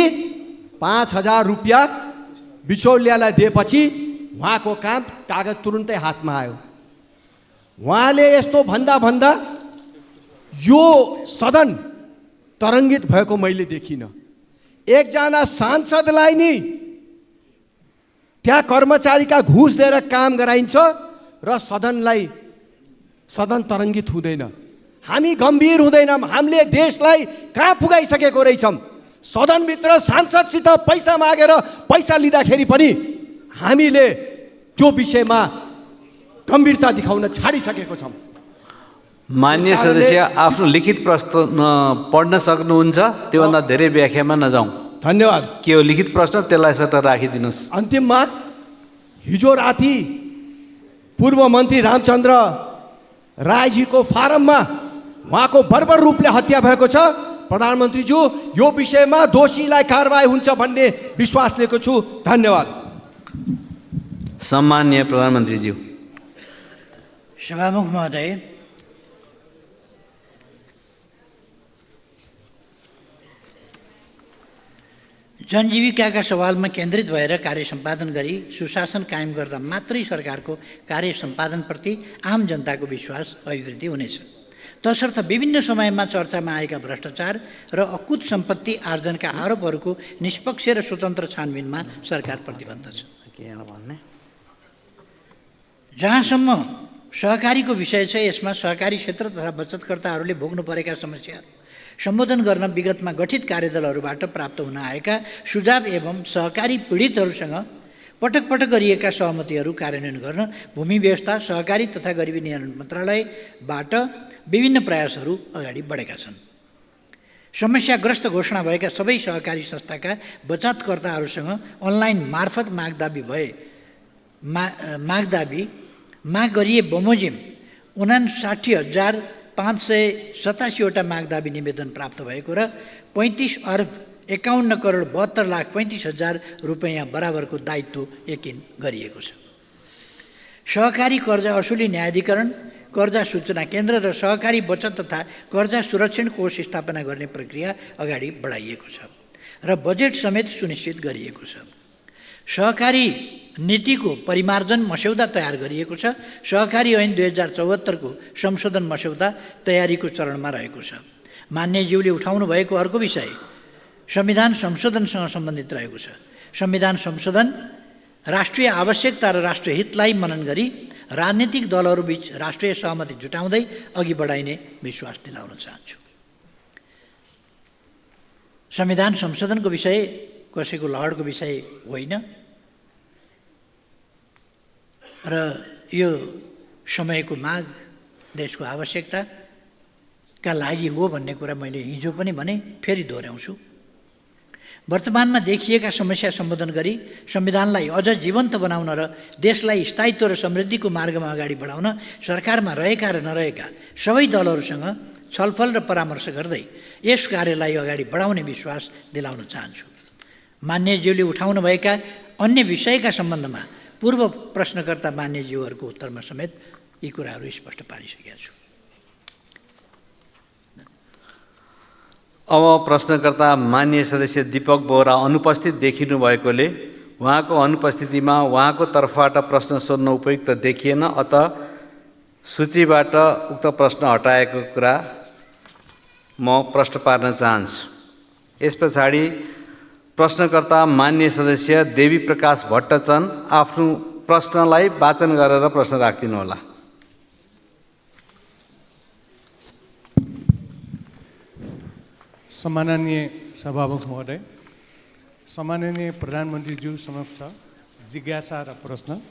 5,000 रुपियाँ बिचौलियालाई दिएपछि उहाँको काम कागज तुरुन्तै हातमा आयो। उहाँले यस्तो भन्दा यो सदन तरङ्गित भएको मैले देखिनँ। एकजना सांसदलाई नि त्यहाँ कर्मचारीका घुस दिएर काम गराइन्छ र सदन तरङ्गित हुँदैन। हामी गम्भीर हुँदैनौँ। हामीले देशलाई कहाँ पुगाइसकेको रहेछौँ। सदनभित्र सांसदसित पैसा मागेर पैसा लिँदाखेरि पनि हामीले त्यो विषयमा गम्भीरता देखाउन छाडिसकेको छौँ। मान्य सदस्य आफ्नो लिखित प्रश्न पढ्न सक्नुहुन्छ, त्योभन्दा धेरै व्याख्यामा नजाउँ। धन्यवाद। के हो लिखित प्रश्न, त्यसलाई सट्ट राखिदिनुहोस्। अन्तिममा हिजो राति पूर्व मन्त्री रामचन्द्र रायजीको फारममा उहाँको बर्बर रूपले हत्या भएको छ। प्रधानमन्त्रीज्यू, यो विषयमा दोषीलाई कारबाही हुन्छ भन्ने विश्वास लिएको छु। धन्यवाद। सम्माननीय प्रधानमन्त्रीज्यू। सभामुख महोदय, जनजीविकाका सवालमा केन्द्रित भएर कार्य सम्पादन गरी सुशासन कायम गर्दा मात्रै सरकारको कार्य सम्पादनप्रति आम जनताको विश्वास अभिवृद्धि हुनेछ। तसर्थ विभिन्न समयमा चर्चामा आएका भ्रष्टाचार र अकुत सम्पत्ति आर्जनका आरोपहरूको निष्पक्ष र स्वतन्त्र छानबिनमा सरकार प्रतिबद्ध छ। जहाँसम्म सहकारीको विषय छ, यसमा सहकारी क्षेत्र तथा बचतकर्ताहरूले भोग्नु परेका समस्याहरू सम्बोधन गर्न विगतमा गठित कार्यदलहरूबाट प्राप्त हुन आएका सुझाव एवं सहकारी पीडितहरूसँग पटक पटक गरिएका सहमतिहरू कार्यान्वयन गर्न भूमि व्यवस्था, सहकारी तथा गरिबी निवारण मन्त्रालयबाट विभिन्न प्रयासहरू अगाडि बढेका छन्। समस्याग्रस्त घोषणा भएका सबै सहकारी संस्थाका बचतकर्ताहरूसँग अनलाइन मार्फत माग गरिए बमोजिम 59,587वटा मागदाबी निवेदन प्राप्त भएको र 35,51,72,35,000 रुपैयाँ बराबरको दायित्व यकिन गरिएको छ। सहकारी कर्जा असुली न्यायाधिकरण, कर्जा सूचना केन्द्र र सहकारी बचत तथा कर्जा सुरक्षण कोष स्थापना गर्ने प्रक्रिया अगाडि बढाइएको छ र बजेट समेत सुनिश्चित गरिएको छ। सहकारी नीतिको परिमार्जन मस्यौदा तयार गरिएको छ। सहकारी ऐन 2074 को संशोधन मस्यौदा तयारीको चरणमा रहेको छ। मान्यज्यूले उठाउनु भएको अर्को विषय संविधान संशोधनसँग सम्बन्धित रहेको छ। संविधान संशोधन राष्ट्रिय आवश्यकता र राष्ट्रिय हितलाई मनन गरी राजनीतिक दलहरूबीच राष्ट्रिय सहमति जुटाउँदै अघि बढाइने विश्वास दिलाउन चाहन्छु। संविधान संशोधनको विषय कसैको लहरको विषय होइन र यो समयको माग, देशको आवश्यकताका लागि हो भन्ने कुरा मैले हिजो पनि भने, फेरि दोहोऱ्याउँछु। वर्तमानमा देखिएका समस्या सम्बोधन गरी संविधानलाई अझ जीवन्त बनाउन र देशलाई स्थायित्व र समृद्धिको मार्गमा अगाडि बढाउन सरकारमा रहेका र नरहेका सबै दलहरूसँग छलफल र परामर्श गर्दै यस कार्यलाई अगाडि बढाउने विश्वास दिलाउन चाहन्छु। मान्यज्यूले उठाउनुभएका अन्य विषयका सम्बन्धमा पूर्व प्रश्नकर्ता मान्यज्यूहरूको उत्तरमा समेत यी कुराहरू स्पष्ट पारिसकेका छु। अब प्रश्नकर्ता मान्य सदस्य दीपक बोहरा अनुपस्थित देखिनु भएकोले उहाँको अनुपस्थितिमा उहाँको तर्फबाट प्रश्न सोध्न उपयुक्त देखिएन, अत सूचीबाट उक्त प्रश्न हटाएको कुरा म प्रश्न पार्न चाहन्छु। यस पछाडि प्रश्नकर्ता मान्य सदस्य देवी प्रकाश भट्टचन्द आफ्नो प्रश्नलाई वाचन गरेर प्रश्न राखिदिनुहोला। सम्माननीय सभामुख महोदय, सम्माननीय प्रधानमन्त्रीज्यू समक्ष जिज्ञासा र प्रश्न।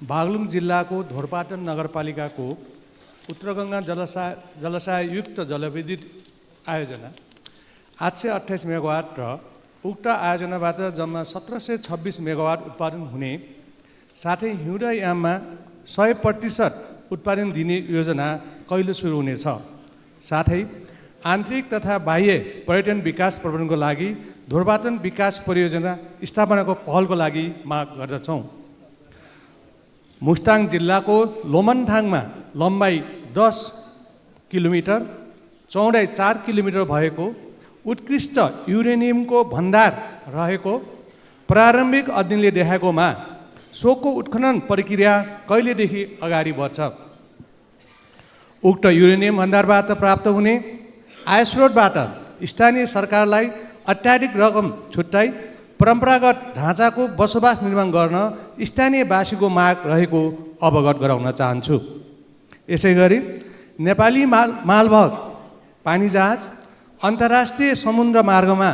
बागलुङ जिल्लाको धोरपाटन नगरपालिकाको उत्तरगङ्गा जलाशययुक्त जलविद्युत आयोजना 828 मेगावाट र उक्त आयोजनाबाट जम्मा 1726 मेगावाट उत्पादन हुने साथै हिउँदे याममा 100% उत्पादन दिने योजना कहिले सुरु हुनेछ? साथै आन्तरिक तथा बाह्य पर्यटन विकास प्रबन्धनको लागि धोरपाटन विकास परियोजना स्थापनाको पहलको लागि माग गर्दछौँ। मुस्ताङ जिल्लाको लोमनथाङमा लम्बाइ 10 किलोमिटर, चौडाइ 4 किलोमिटर भएको उत्कृष्ट युरेनियमको भण्डार रहेको प्रारम्भिक अध्ययनले देखाएकोमा सोको उत्खनन प्रक्रिया कहिलेदेखि अगाडि बढ्छ? उक्त युरेनियम भण्डारबाट प्राप्त हुने आयस्रोतबाट स्थानीय सरकारलाई अत्याधिक रकम छुट्याई परम्परागत ढाँचाको बसोबास निर्माण गर्न स्थानीयवासीको माग रहेको अवगत गराउन चाहन्छु। यसै गरी नेपाली मालवाहक पानी जहाज अन्तर्राष्ट्रिय समुद्र मार्गमा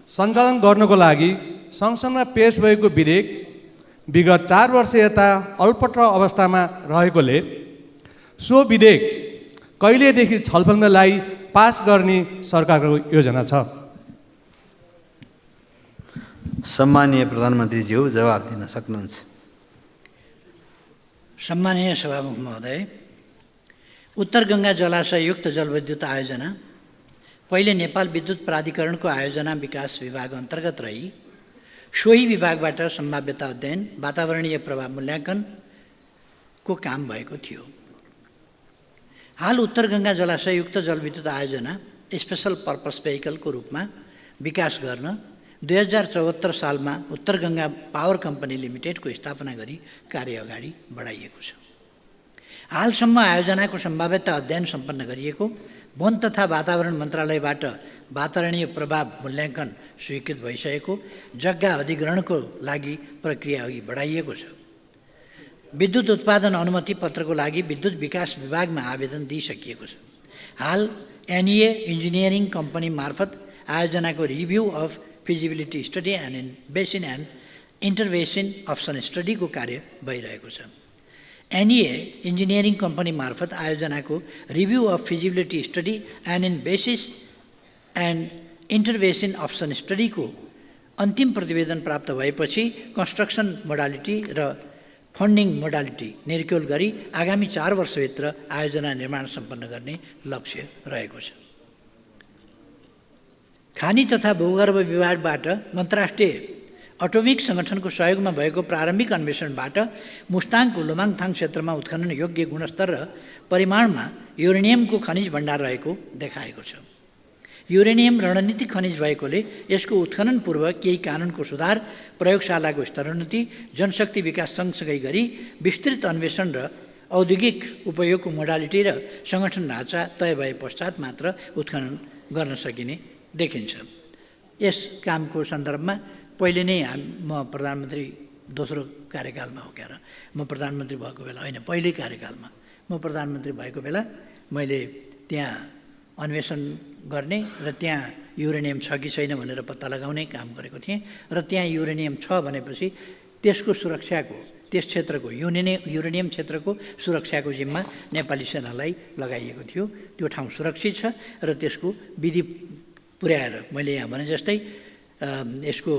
सञ्चालन गर्नको लागि संसदमा पेश भएको विधेयक विगत 4 वर्ष यता अल्पत्र अवस्थामा रहेकोले सो विधेयक कहिलेदेखि छलफलमा लाई पास गर्ने सरकारको योजना छ? सम्मानीय प्रधानमन्त्रीज्यू जवाफ दिन सक्नुहुन्छ। सम्मानीय सभामुख महोदय, उत्तर गङ्गा जलाशययुक्त जलविद्युत आयोजना पहिले नेपाल विद्युत प्राधिकरणको आयोजना विकास विभाग अन्तर्गत रही सोही विभागबाट सम्भाव्यता अध्ययन, वातावरणीय प्रभाव मूल्याङ्कनको काम भएको थियो। हाल उत्तर गङ्गा जलाशययुक्त जलविद्युत आयोजना स्पेसल पर्पस भेहिकलको रूपमा विकास गर्न 2074 सालमा उत्तर गङ्गा पावर कम्पनी लिमिटेडको स्थापना गरी कार्य अगाडि बढाइएको छ। हालसम्म आयोजनाको सम्भाव्यता अध्ययन सम्पन्न गरिएको, वन तथा वातावरण मन्त्रालयबाट वातावरणीय प्रभाव मूल्याङ्कन स्वीकृत भइसकेको, जग्गा अधिग्रहणको लागि प्रक्रिया अघि बढाइएको छ। विद्युत उत्पादन अनुमति पत्रको लागि विद्युत विकास विभागमा आवेदन दिइसकिएको छ। हाल एनईए इन्जिनियरिङ कम्पनी मार्फत आयोजनाको review of feasibility study and basin and intervention option स्टडीको कार्य भइरहेको छ। एनईए इन्जिनियरिङ कम्पनी मार्फत आयोजनाको review of feasibility study and in basis and intervention option स्टडीको अन्तिम प्रतिवेदन प्राप्त भएपछि कन्स्ट्रक्सन मोडालिटी र फन्डिङ मोडालिटी निर्क्युल गरी आगामी 4 वर्षभित्र आयोजना निर्माण सम्पन्न गर्ने लक्ष्य रहेको छ। खानी तथा भूगर्भ विभागबाट अन्तर्राष्ट्रिय अटोमिक सङ्गठनको सहयोगमा भएको प्रारम्भिक अन्वेषणबाट मुस्ताङको लोमाङथाङ क्षेत्रमा उत्खनन योग्य गुणस्तर र परिमाणमा युरेनियमको खनिज भण्डार रहेको देखाएको छ। युरेनियम रणनीतिक खनिज भएकोले यसको उत्खनन पूर्व केही कानुनको सुधार, प्रयोगशालाको स्तरोन्नति, जनशक्ति विकास सँगसँगै गरी विस्तृत अन्वेषण र औद्योगिक उपयोगको मोडालिटी र सङ्गठन ढाँचा तय भए पश्चात मात्र उत्खनन गर्न सकिने देखिन्छ। यस कामको सन्दर्भमा पहिले नै म प्रधानमन्त्री दोस्रो कार्यकालमा हो क्यार म प्रधानमन्त्री भएको बेला होइन, पहिल्यै कार्यकालमा म प्रधानमन्त्री भएको बेला मैले त्यहाँ अन्वेषण गर्ने र त्यहाँ युरेनियम छ कि छैन भनेर पत्ता लगाउने काम गरेको थिएँ र त्यहाँ युरेनियम छ भनेपछि त्यसको सुरक्षाको, त्यस क्षेत्रको युरेनियम क्षेत्रको सुरक्षाको जिम्मा नेपाली सेनालाई लगाइएको थियो। त्यो ठाउँ सुरक्षित छ र त्यसको विधि पुर्याएर मैले यहाँ भने जस्तै यसको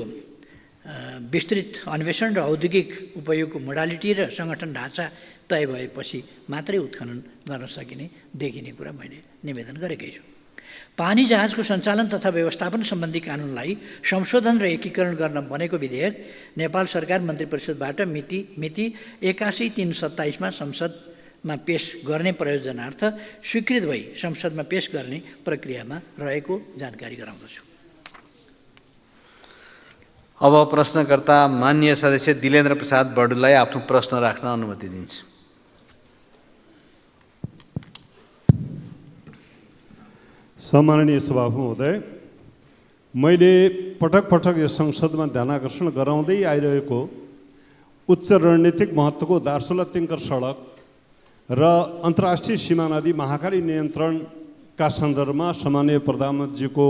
विस्तृत अन्वेषण र औद्योगिक उपयोगको मोडालिटी र सङ्गठन ढाँचा तय भएपछि मात्रै उत्खनन गर्न सकिने देखिने कुरा मैले निवेदन गरेकै छु। पानी जहाजको सञ्चालन तथा व्यवस्थापन सम्बन्धी कानुनलाई संशोधन र एकीकरण गर्न बनेको विधेयक नेपाल सरकार मन्त्री परिषदबाट मिति 81/3/27 संसदमा पेश गर्ने प्रयोजनार्थ स्वीकृत भई संसदमा पेश गर्ने प्रक्रियामा रहेको जानकारी गराउँदछु। अब प्रश्नकर्ता माननीय सदस्य दिलेन्द्र प्रसाद बडुलाई आफ्नो प्रश्न राख्न अनुमति दिन्छु। सम्माननीय सभामुख महोदय, मैले पटक पटक यो संसदमा ध्यानाकर्षण गराउँदै आइरहेको उच्च रणनीतिक महत्त्वको दार्चुला तिङ्कर सडक र अन्तर्राष्ट्रिय सीमा नदी महाकाली नियन्त्रणका सन्दर्भमा सम्माननीय प्रधानमन्त्रीको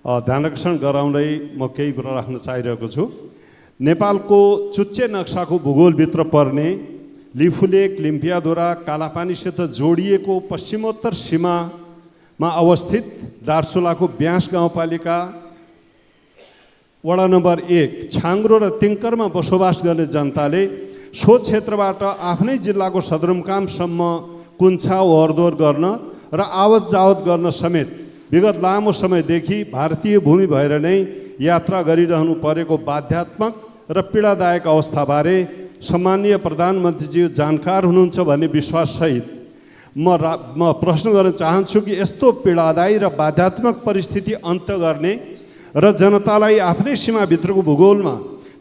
ध्यानाकर्षण गराउँदै म केही कुरा राख्न चाहिरहेको छु। नेपालको चुच्चे नक्साको भूगोलभित्र पर्ने लिफुलेक, लिम्पियाधुरा, कालापानीसित जोडिएको पश्चिमोत्तर सीमामा अवस्थित दार्चुलाको ब्यास गाउँपालिका वडा नम्बर 1 छाङ्ग्रो र तिङ्करमा बसोबास गर्ने जनताले सो क्षेत्रबाट आफ्नै जिल्लाको सदरमुकामसम्म कुन्छा ओहोरदोहोर गर्न र आवत जावत गर्न समेत विगत लामो समयदेखि भारतीय भूमि भएर नै यात्रा गरिरहनु परेको बाध्यात्मक र पीडादायक अवस्थाबारे सम्माननीय प्रधानमन्त्रीजी जानकार हुनुहुन्छ भन्ने विश्वाससहित म प्रश्न गर्न चाहन्छु कि यस्तो पीडादायी र बाध्यात्मक परिस्थिति अन्त्य गर्ने र जनतालाई आफ्नै सीमाभित्रको भूगोलमा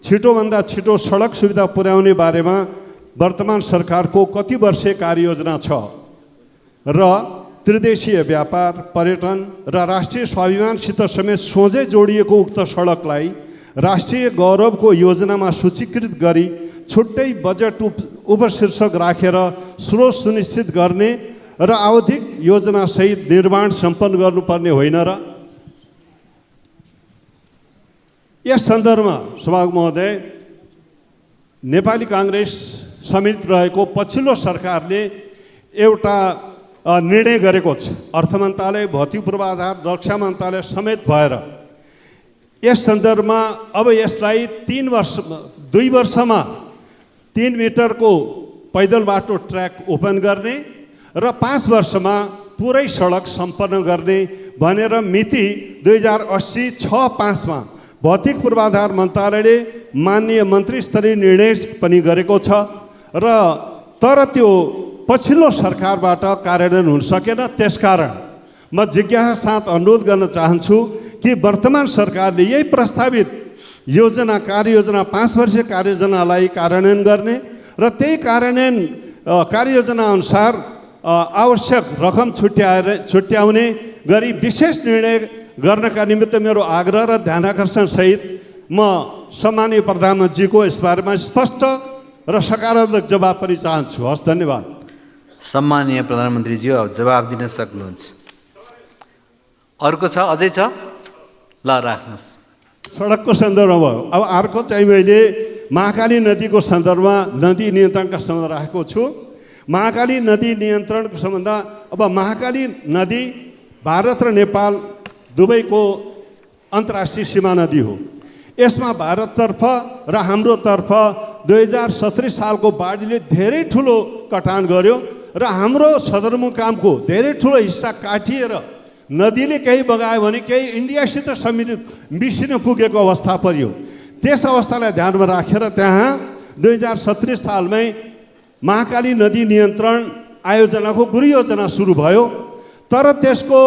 छिटोभन्दा छिटो सडक सुविधा पुर्याउने बारेमा वर्तमान सरकारको कति वर्षे कार्ययोजना छ र त्रिदेशीय व्यापार, पर्यटन र राष्ट्रिय स्वाभिमानसित समेत सोझै जोडिएको उक्त सडकलाई राष्ट्रिय गौरवको योजनामा सूचीकृत गरी छुट्टै बजेट उपशीर्षक राखेर स्रोत सुनिश्चित गर्ने र आवधिक योजनासहित निर्माण सम्पन्न गर्नुपर्ने होइन र? यस सन्दर्भमा सभामुख महोदय, नेपाली काङ्ग्रेस समेत रहेको पछिल्लो सरकारले एउटा निर्णय गरेको छ। अर्थ मन्त्रालय, भौतिक पूर्वाधार, रक्षा मन्त्रालय समेत भएर यस सन्दर्भमा अब यसलाई 2 वर्षमा 3 मिटरको पैदल बाटो ट्र्याक ओपन गर्ने र 5 वर्षमा पुरै सडक सम्पन्न गर्ने भनेर मिति 2080-6-5 मा भौतिक पूर्वाधार मन्त्रालयले माननीय मन्त्री स्तरीय निर्णय पनि गरेको छ र तर त्यो पछिल्लो सरकारबाट कार्यान्वयन हुन सकेन। त्यसकारण म जिज्ञासा साथ अनुरोध गर्न चाहन्छु कि वर्तमान सरकारले यही प्रस्तावित योजना, कार्ययोजना, 5 वर्षीय कार्ययोजनालाई कार्यान्वयन गर्ने र त्यही कार्यान्वयन कार्ययोजना अनुसार आवश्यक रकम छुट्याउने गरी विशेष निर्णय गर्नका निमित्त मेरो आग्रह र ध्यानाकर्षण सहित म सम्माननीय प्रधानमन्त्रीको यसबारेमा स्पष्ट र सकारात्मक जवाब पनि चाहन्छु। हस्, धन्यवाद। सम्माननीय प्रधानमन्त्रीज्यू, अब जवाब दिन सक्नुहुन्छ। अर्को छ? अझै छ? ल, राख्नुहोस्। सडकको सन्दर्भमा भयो। अब अर्को चाहिँ मैले महाकाली नदीको सन्दर्भमा नदी नियन्त्रणका सम्बन्ध राखेको छु। महाकाली नदी नियन्त्रणको सम्बन्ध, अब महाकाली नदी भारत र नेपाल दुवैको अन्तर्राष्ट्रिय सीमा नदी हो। यसमा भारततर्फ र हाम्रोतर्फ 2017 सालको बाढीले धेरै ठुलो कटान गर्यो र हाम्रो सदरमुकामको धेरै ठुलो हिस्सा काटिएर नदीले केही बगायो भने केही इन्डियासित मिसिन पुगेको अवस्था परियो। त्यस अवस्थालाई ध्यानमा राखेर त्यहाँ 2017 सालमै महाकाली नदी नियन्त्रण आयोजनाको गृहयोजना सुरु भयो। तर त्यसको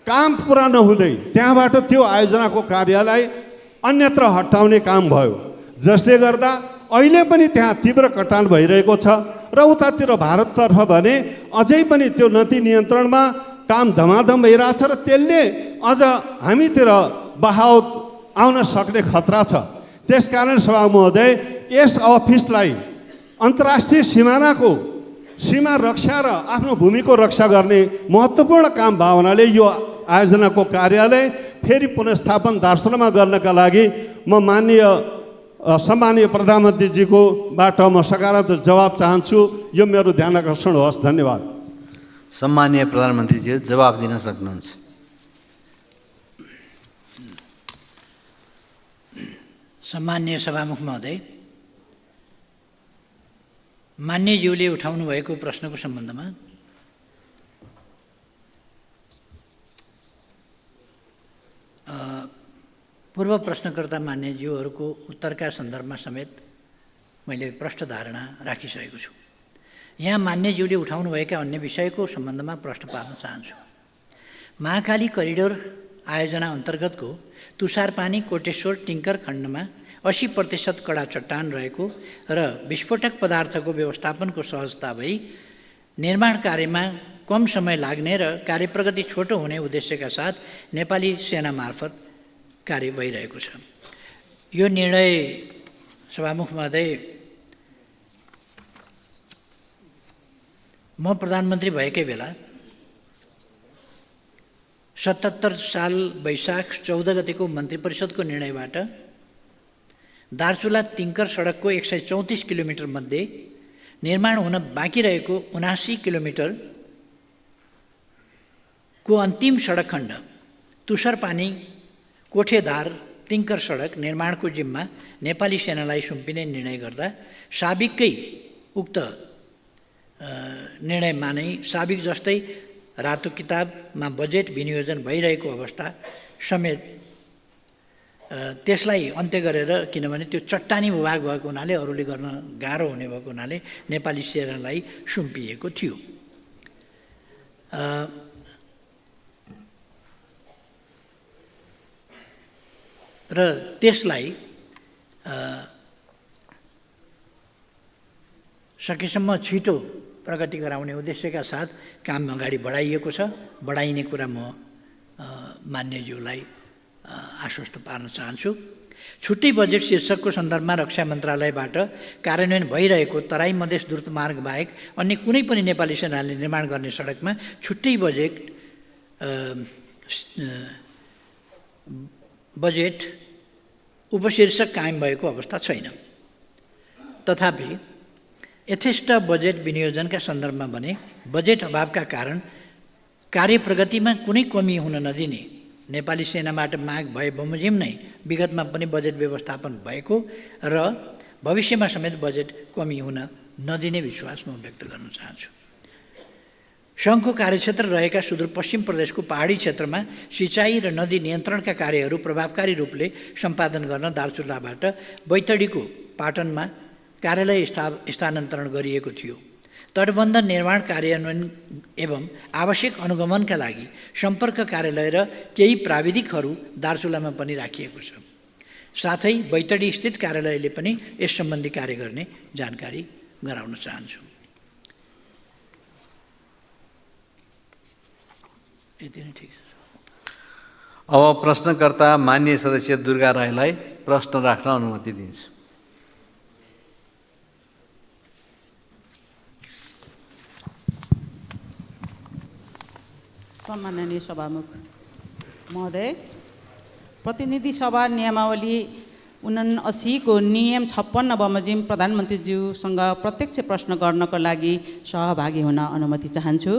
काम पुरा नहुँदै त्यहाँबाट त्यो आयोजनाको कार्यलाई अन्यत्र हटाउने काम भयो, जसले गर्दा अहिले पनि त्यहाँ तीव्र कटान भइरहेको छ र उतातिर भारततर्फ भने अझै पनि त्यो नदी नियन्त्रणमा काम धमाधम भइरहेछ र त्यसले अझ हामीतिर बहाव आउन सक्ने खतरा छ। त्यसकारण सभामुख महोदय, यस अफिसलाई अन्तर्राष्ट्रिय सीमा रक्षा र आफ्नो भूमिको रक्षा गर्ने महत्त्वपूर्ण काम भावनाले यो आयोजनाको कार्यालय फेरि पुनर्स्थापन दार्चुलामा गर्नका लागि म सम्माननीय प्रधानमन्त्रीजीकोबाट म सकारात्मक जवाब चाहन्छु। यो मेरो ध्यानाकर्षण होस्। धन्यवाद। सम्माननीय प्रधानमन्त्रीजी, जवाब दिन सक्नुहुन्छ। सम्माननीय सभामुख महोदय, मान्यज्यूले उठाउनु भएको प्रश्नको सम्बन्धमा पूर्व प्रश्नकर्ता मान्यज्यूहरूको उत्तरका सन्दर्भमा समेत मैले प्रष्ट धारणा राखिसकेको छु। यहाँ मान्यज्यूले उठाउनुभएका अन्य विषयको सम्बन्धमा प्रश्न पार्न चाहन्छु। महाकाली करिडोर आयोजना अन्तर्गतको तुषारपानी कोटेश्वर टिङ्कर खण्डमा 80% कडा चट्टान रहेको र विस्फोटक पदार्थको व्यवस्थापनको सहजता भई निर्माण कार्यमा कम समय लाग्ने र कार्यप्रगति छोटो हुने उद्देश्यका साथ नेपाली सेना मार्फत कार्य भइरहेको छ। यो निर्णय सभामुख महोदय, म प्रधानमन्त्री भएकै बेला 77 साल वैशाख 14 गतेको मन्त्री परिषदको निर्णयबाट दार्चुला तिङ्कर सडकको 134 किलोमिटर मध्ये निर्माण हुन बाँकी रहेको 79 किलोमिटरको अन्तिम सडक खण्ड तुषारपानी कोठेधार तिङ्कर सडक निर्माणको जिम्मा नेपाली सेनालाई सुम्पिने निर्णय गर्दा साबिककै उक्त निर्णयमा नै साबिक जस्तै रातो किताबमा बजेट विनियोजन भइरहेको अवस्था समेत त्यसलाई अन्त्य गरेर, किनभने त्यो चट्टानी भूभाग भएको हुनाले अरूले गर्न गाह्रो हुने भएको हुनाले नेपाली सेनालाई सुम्पिएको थियो। र त्यसलाई सकेसम्म छिटो प्रगति गराउने उद्देश्यका साथ काम अगाडि बढाइएको छ। बढाइने कुरा म मान्यज्यूलाई आश्वस्त पार्न चाहन्छु। छुट्टै बजेट शीर्षकको सन्दर्भमा रक्षा मन्त्रालयबाट कार्यान्वयन भइरहेको तराई मधेस द्रुत मार्ग बाहेक अन्य कुनै पनि नेपाली सेनाले निर्माण गर्ने सडकमा छुट्टै बजेट उपशीर्षक कायम भएको अवस्था छैन। तथापि यथेष्ट बजेट विनियोजनका सन्दर्भमा भने बजेट अभावका कारण कार्य प्रगतिमा कुनै कमी हुन नदिने नेपाली सेनाबाट माग भए बमोजिम नै विगतमा पनि बजेट व्यवस्थापन भएको र भविष्यमा समेत बजेट कमी हुन नदिने विश्वास म व्यक्त गर्न चाहन्छु। सङ्घको कार्यक्षेत्र रहेका सुदूरपश्चिम प्रदेशको पहाडी क्षेत्रमा सिँचाइ र नदी नियन्त्रणका कार्यहरू प्रभावकारी रूपले सम्पादन गर्न दार्चुलाबाट बैतडीको पाटनमा कार्यालय स्थानान्तरण गरिएको थियो। तटबन्ध निर्माण कार्यान्वयन एवं आवश्यक अनुगमनका लागि सम्पर्क कार्यालय र केही प्राविधिकहरू दार्चुलामा पनि राखिएको छ। साथै बैतडी स्थित कार्यालयले पनि यस सम्बन्धी कार्य गर्ने जानकारी गराउन चाहन्छु। यति नै ठिक छ। अब प्रश्नकर्ता मान्य सदस्य दुर्गा राईलाई प्रश्न राख्न अनुमति दिन्छु। सम्माननीय सभामुख महोदय, प्रतिनिधि सभा नियमावली 79 को नियम 56 बमोजिम प्रधानमन्त्रीज्यूसँग प्रत्यक्ष प्रश्न गर्नको लागि सहभागी हुन अनुमति चाहन्छु।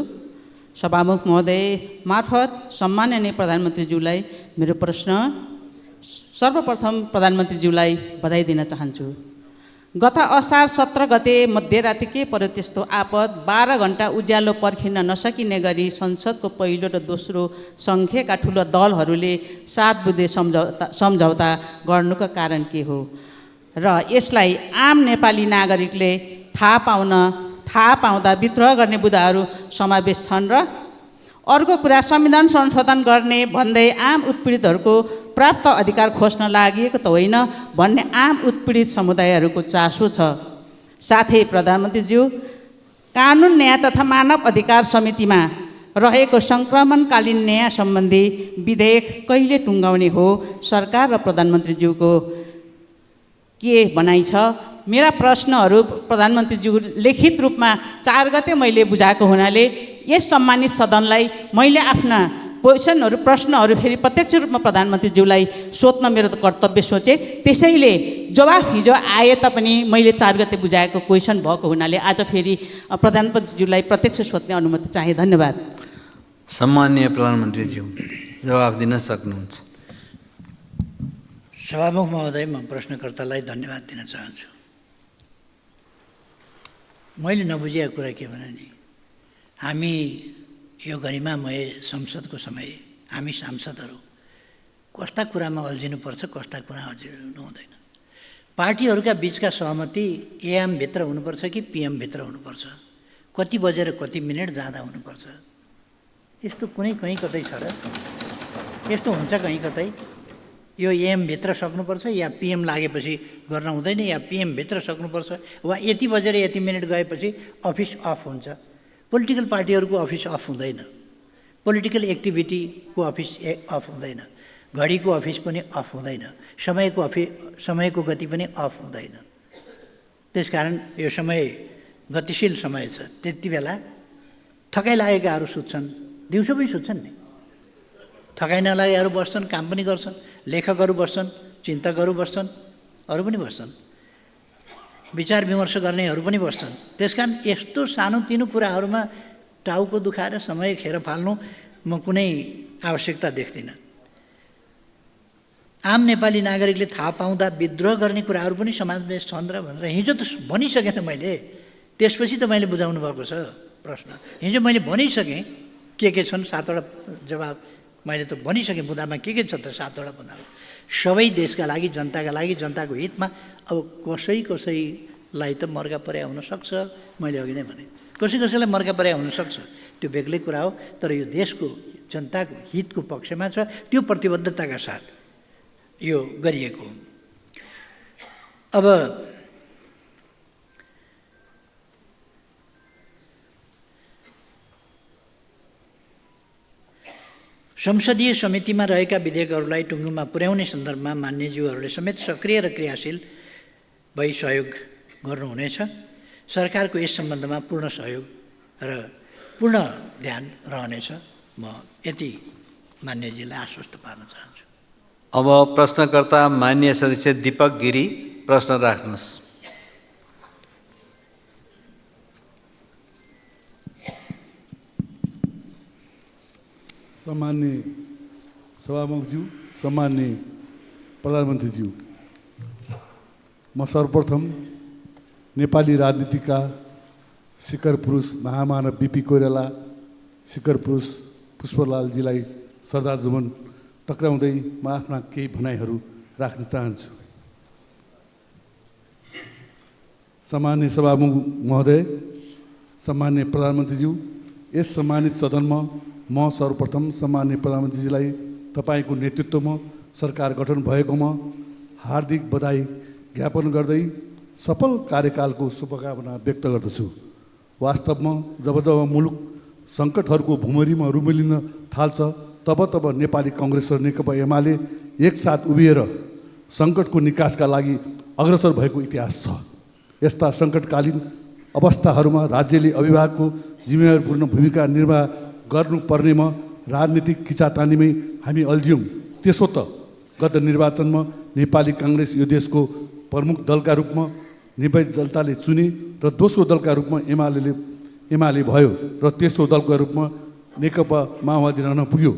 सभामुख महोदय मार्फत सम्माननीय प्रधानमन्त्रीज्यूलाई मेरो प्रश्न। सर्वप्रथम प्रधानमन्त्रीज्यूलाई बधाई दिन चाहन्छु। गत असार 17 गते मध्यराति के पर्यो त्यस्तो आपद 12 घण्टा उज्यालो पर्खिन नसकिने गरी संसदको पहिलो र दोस्रो सङ्ख्याका ठुलो दलहरूले 7 बुँदे सम्झौता गर्नुको कारण के हो र यसलाई आम नेपाली नागरिकले थाहा पाउँदा विद्रोह गर्ने बुदाहरू समावेश छन् र अर्को कुरा संविधान संशोधन गर्ने भन्दै आम उत्पीडितहरूको प्राप्त अधिकार खोज्न लागि त होइन भन्ने आम उत्पीडित समुदायहरूको चासो छ। साथै प्रधानमन्त्रीज्यू, कानुन न्याय तथा मानव अधिकार समितिमा रहेको सङ्क्रमणकालीन न्याय सम्बन्धी विधेयक कहिले टुङ्गाउने हो? सरकार र प्रधानमन्त्रीज्यूको के भनाइ छ? मेरा प्रश्नहरू प्रधानमन्त्रीज्यू लिखित रूपमा 4 गते मैले बुझाएको हुनाले यस सम्मानित सदनलाई मैले आफ्ना प्रश्नहरू फेरि प्रत्यक्ष रूपमा प्रधानमन्त्रीज्यूलाई सोध्न मेरो कर्तव्य सोचे। त्यसैले जवाफ हिजो आए तापनि मैले 4 गते बुझाएको क्वेसन भएको हुनाले आज फेरि प्रधानमन्त्रीज्यूलाई प्रत्यक्ष सोध्ने अनुमति चाहे। धन्यवाद। सम्माननीय प्रधानमन्त्रीज्यू जवाफ दिन सक्नुहुन्छ। सभामुख महोदय, म प्रश्नकर्तालाई धन्यवाद दिन चाहन्छु। मैले नबुझेको कुरा के भने नि, हामी यो गरिमामय संसदको समय हामी सांसदहरू कस्ता कुरामा अल्झिनुपर्छ, कस्ता कुरा अल्झिनु हुँदैन। पार्टीहरूका बिचका सहमति एएमभित्र हुनुपर्छ कि पिएमभित्र हुनुपर्छ, कति बजेर कति मिनट जाँदा हुनुपर्छ, यस्तो कुनै कहीँ कतै छ र? यस्तो हुन्छ कहीँ कतै? यो एएमभित्र सक्नुपर्छ या पिएम लागेपछि गर्न हुँदैन, या पिएमभित्र सक्नुपर्छ, वा यति बजेर यति मिनट गएपछि अफिस अफ हुन्छ। पोलिटिकल पार्टीहरूको अफिस अफ हुँदैन, पोलिटिकल एक्टिभिटीको अफिस अफ हुँदैन, घडीको अफिस पनि अफ हुँदैन, समयको गति पनि अफ हुँदैन। त्यसकारण यो समय गतिशील समय छ। त्यति बेला थकाइ लागेकाहरू सुत्छन्, दिउँसो पनि सुत्छन् नि, थकाइ नलागेकाहरू बस्छन्, काम पनि गर्छन्, लेखकहरू बस्छन्, चिन्तकहरू बस्छन्, अरू पनि बस्छन्, विचार विमर्श गर्नेहरू पनि बस्छन्। त्यसकारण यस्तो सानोतिनो कुराहरूमा टाउको दुखाएर समय खेर फाल्नु म कुनै आवश्यकता देख्दिनँ। आम नेपाली नागरिकले थाहा पाउँदा विद्रोह गर्ने कुराहरू पनि समावेश छन् र भनेर हिजो त भनिसकेँ त मैले। त्यसपछि त मैले बुझाउनु भएको छ प्रश्न। हिजो मैले भनिसकेँ के छन्, 7वटा जवाब मैले त भनिसकेँ। बुदामा के छ त 7वटा बुदामा? सबै देशका लागि, जनताका लागि, जनताको हितमा। अब कसैलाई त मर्का पर्या हुनसक्छ, मैले अघि नै भने, कसैलाई मर्का पर्या हुनसक्छ, त्यो बेग्लै कुरा हो। तर यो देशको जनताको हितको पक्षमा छ, त्यो प्रतिबद्धताका साथ यो गरिएको हो। अब संसदीय समितिमा रहेका विधेयकहरूलाई टुङ्गोमा पुर्याउने सन्दर्भमा मान्यज्यूहरूले समेत सक्रिय र क्रियाशील भई सहयोग गर्नुहुनेछ। सरकारको यस सम्बन्धमा पूर्ण सहयोग र पूर्ण ध्यान रहनेछ। म यति मान्यजीलाई आश्वस्त पार्न चाहन्छु। अब प्रश्नकर्ता मान्य सदस्य दीपक गिरी प्रश्न राख्नुहोस्। सम्मान्य सभामुखज्यू, सम्मान्य प्रधानमन्त्रीज्यू, म सर्वप्रथम नेपाली राजनीतिका शिखर पुरुष महामानव बिपी कोइराला, शिखर पुरुष पुष्पलालजीलाई श्रद्धासुमन टक्राउँदै म आफ्ना केही भनाइहरू राख्न चाहन्छु। सम्मान्य सभामुख महोदय, सम्मान्य प्रधानमन्त्रीज्यू, यस सम्मानित सदनमा म सर्वप्रथम सम्मान्य प्रधानमन्त्रीजीलाई तपाईँको नेतृत्वमा सरकार गठन भएकोमा हार्दिक बधाई ज्ञापन गर्दै सफल कार्यकालको शुभकामना व्यक्त गर्दछु। वास्तवमा जब जब मुलुक सङ्कटहरूको भुमरीमा रुमलिन थाल्छ तब तब नेपाली कङ्ग्रेस र नेकपा एमाले एकसाथ उभिएर सङ्कटको निकासका लागि अग्रसर भएको इतिहास छ। यस्ता सङ्कटकालीन अवस्थाहरूमा राज्यले अभिभावकको जिम्मेवारीपूर्ण भूमिका निर्वाह गर्नुपर्नेमा राजनीतिक खिचातानीमै हामी अल्झ्यौँ। त्यसो त गत निर्वाचनमा नेपाली काङ्ग्रेस यो देशको प्रमुख दलका रूपमा निर्वाचित जनताले चुने र दोस्रो दलका रूपमा एमाले भयो र तेस्रो दलका रूपमा नेकपा माओवादी रहन पुग्यो।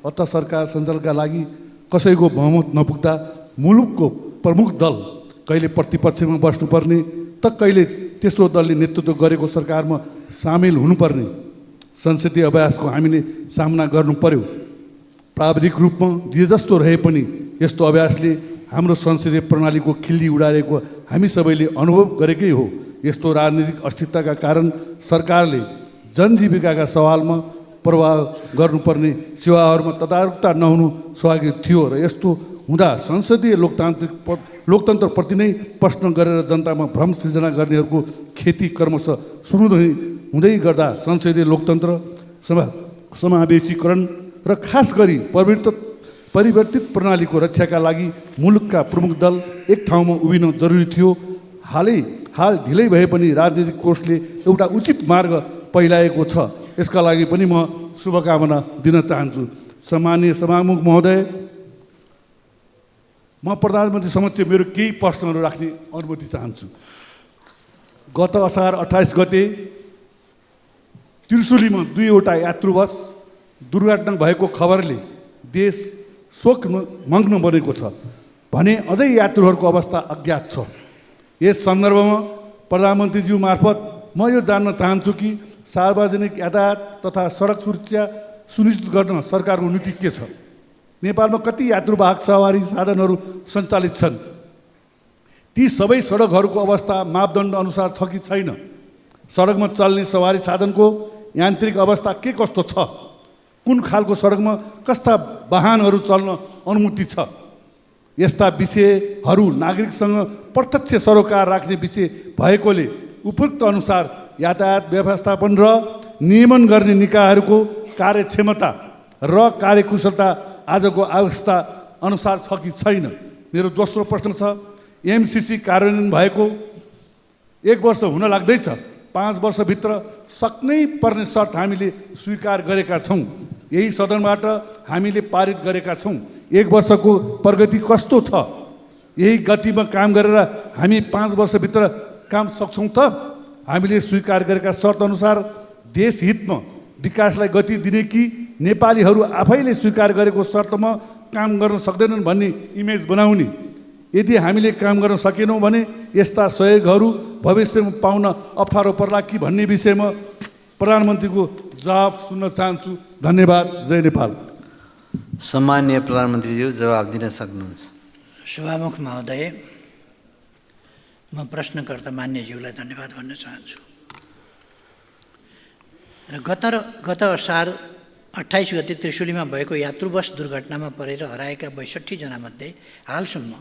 अत सरकार सञ्चालनका लागि कसैको बहुमत नपुग्दा मुलुकको प्रमुख दल कहिले प्रतिपक्षमा बस्नुपर्ने त कहिले तेस्रो दलले नेतृत्व गरेको सरकारमा सामेल हुनुपर्ने संसदीय अभ्यासको हामीले सामना गर्नु पर्यो। प्राविधिक रूपमा जे जस्तो रहे पनि यस्तो अभ्यासले हाम्रो संसदीय प्रणालीको खिल्ली उडारेको हामी सबैले अनुभव गरेकै हो। यस्तो राजनीतिक अस्थिरताका कारण सरकारले जनजीविकाका सवालमा प्रभाव गर्नुपर्ने सेवाहरूमा तदारुकता नहुनु स्वाभाविक थियो र यस्तो हुँदा संसदीय लोकतन्त्रप्रति नै प्रश्न गरेर जनतामा भ्रम सृजना गर्नेहरूको खेती क्रमशः सुरु हुँदै गर्दा संसदीय लोकतन्त्र समावेशीकरण र खास गरी परिवर्तित प्रणालीको रक्षाका लागि मुलुकका प्रमुख दल एक ठाउँमा उभिन जरुरी थियो। हाल ढिलै भए पनि राजनीतिक कोषले एउटा उचित मार्ग पहिलाएको छ। यसका लागि पनि म शुभकामना दिन चाहन्छु। सम्माननीय सभामुख महोदय, म प्रधानमन्त्री समक्ष मेरो केही प्रश्नहरू राख्ने अनुमति चाहन्छु। गत असार 28 गते त्रिशुलीमा 2वटा यात्रु बस दुर्घटना भएको खबरले देश शोकमग्न बनेको छ भने अझै यात्रुहरूको अवस्था अज्ञात छ। यस सन्दर्भमा प्रधानमन्त्रीज्यू मार्फत म यो जान्न चाहन्छु कि सार्वजनिक यातायात तथा सडक सुरक्षा सुनिश्चित गर्न सरकारको नीति के छ? नेपालमा कति यात्रुवाहक सवारी साधनहरू सञ्चालित छन्? ती सबै सडकहरूको अवस्था मापदण्ड अनुसार छ कि छैन? सडकमा चल्ने सवारी साधनको यान्त्रिक अवस्था के कस्तो छ? कुन खालको सडकमा कस्ता वाहनहरू चल्न अनुमति छ? यस्ता विषयहरू नागरिकसँग प्रत्यक्ष सरोकार राख्ने विषय भएकोले उपयुक्त अनुसार यातायात व्यवस्थापन र नियमन गर्ने निकायहरूको कार्यक्षमता र कार्यकुशलता आजको अवस्था अनुसार छ कि छैन? मेरो दोस्रो प्रश्न छ, एमसिसी कार्यान्वयन भएको 1 वर्ष हुन लाग्दैछ। 5 वर्षभित्र सक्नै पर्ने शर्त हामीले स्वीकार गरेका छौँ। यही सदनबाट हामीले पारित गरेका छौँ। 1 वर्षको प्रगति कस्तो छ? यही गतिमा काम गरेर हामी 5 वर्षभित्र काम सक्छौँ त? हामीले स्वीकार गरेका शर्त अनुसार देश हितमा विकासलाई गति दिने कि नेपालीहरू आफैले स्वीकार गरेको शर्तमा काम गर्न सक्दैनन् भन्ने इमेज बनाउने? यदि हामीले काम गर्न सकेनौँ भने यस्ता सहयोगहरू भविष्यमा पाउन अप्ठ्यारो पर्ला कि भन्ने विषयमा प्रधानमन्त्रीको जवाब सुन्न चाहन्छु। धन्यवाद। जय नेपाल। सम्माननीय प्रधानमन्त्रीज्यू जवाब दिन सक्नुहुन्छ। सभामुख महोदय, म प्रश्नकर्ता मान्यज्यूलाई धन्यवाद भन्न चाहन्छु। गत असार 28 गते त्रिशुलीमा भएको यात्रु बस दुर्घटनामा परेर हराएका 62 जनामध्ये हालसम्म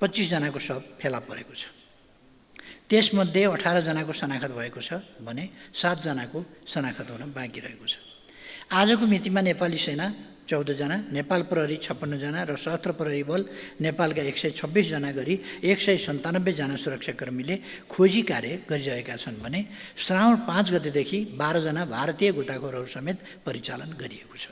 25 जनाको शव फेला परेको छ। त्यसमध्ये 18 जनाको शनाखत भएको छ भने 7 जनाको शनाखत हुन बाँकी रहेको छ। आजको मितिमा नेपाली सेना 14 जना, नेपाल प्रहरी 56 जना र सशस्त्र प्रहरी बल नेपालका 126 जना गरी 197 जना सुरक्षाकर्मीले खोजी कार्य गरिरहेका छन् भने श्रावण 5 गतेदेखि 12 जना भारतीय गोताखोरहरू समेत परिचालन गरिएको छ।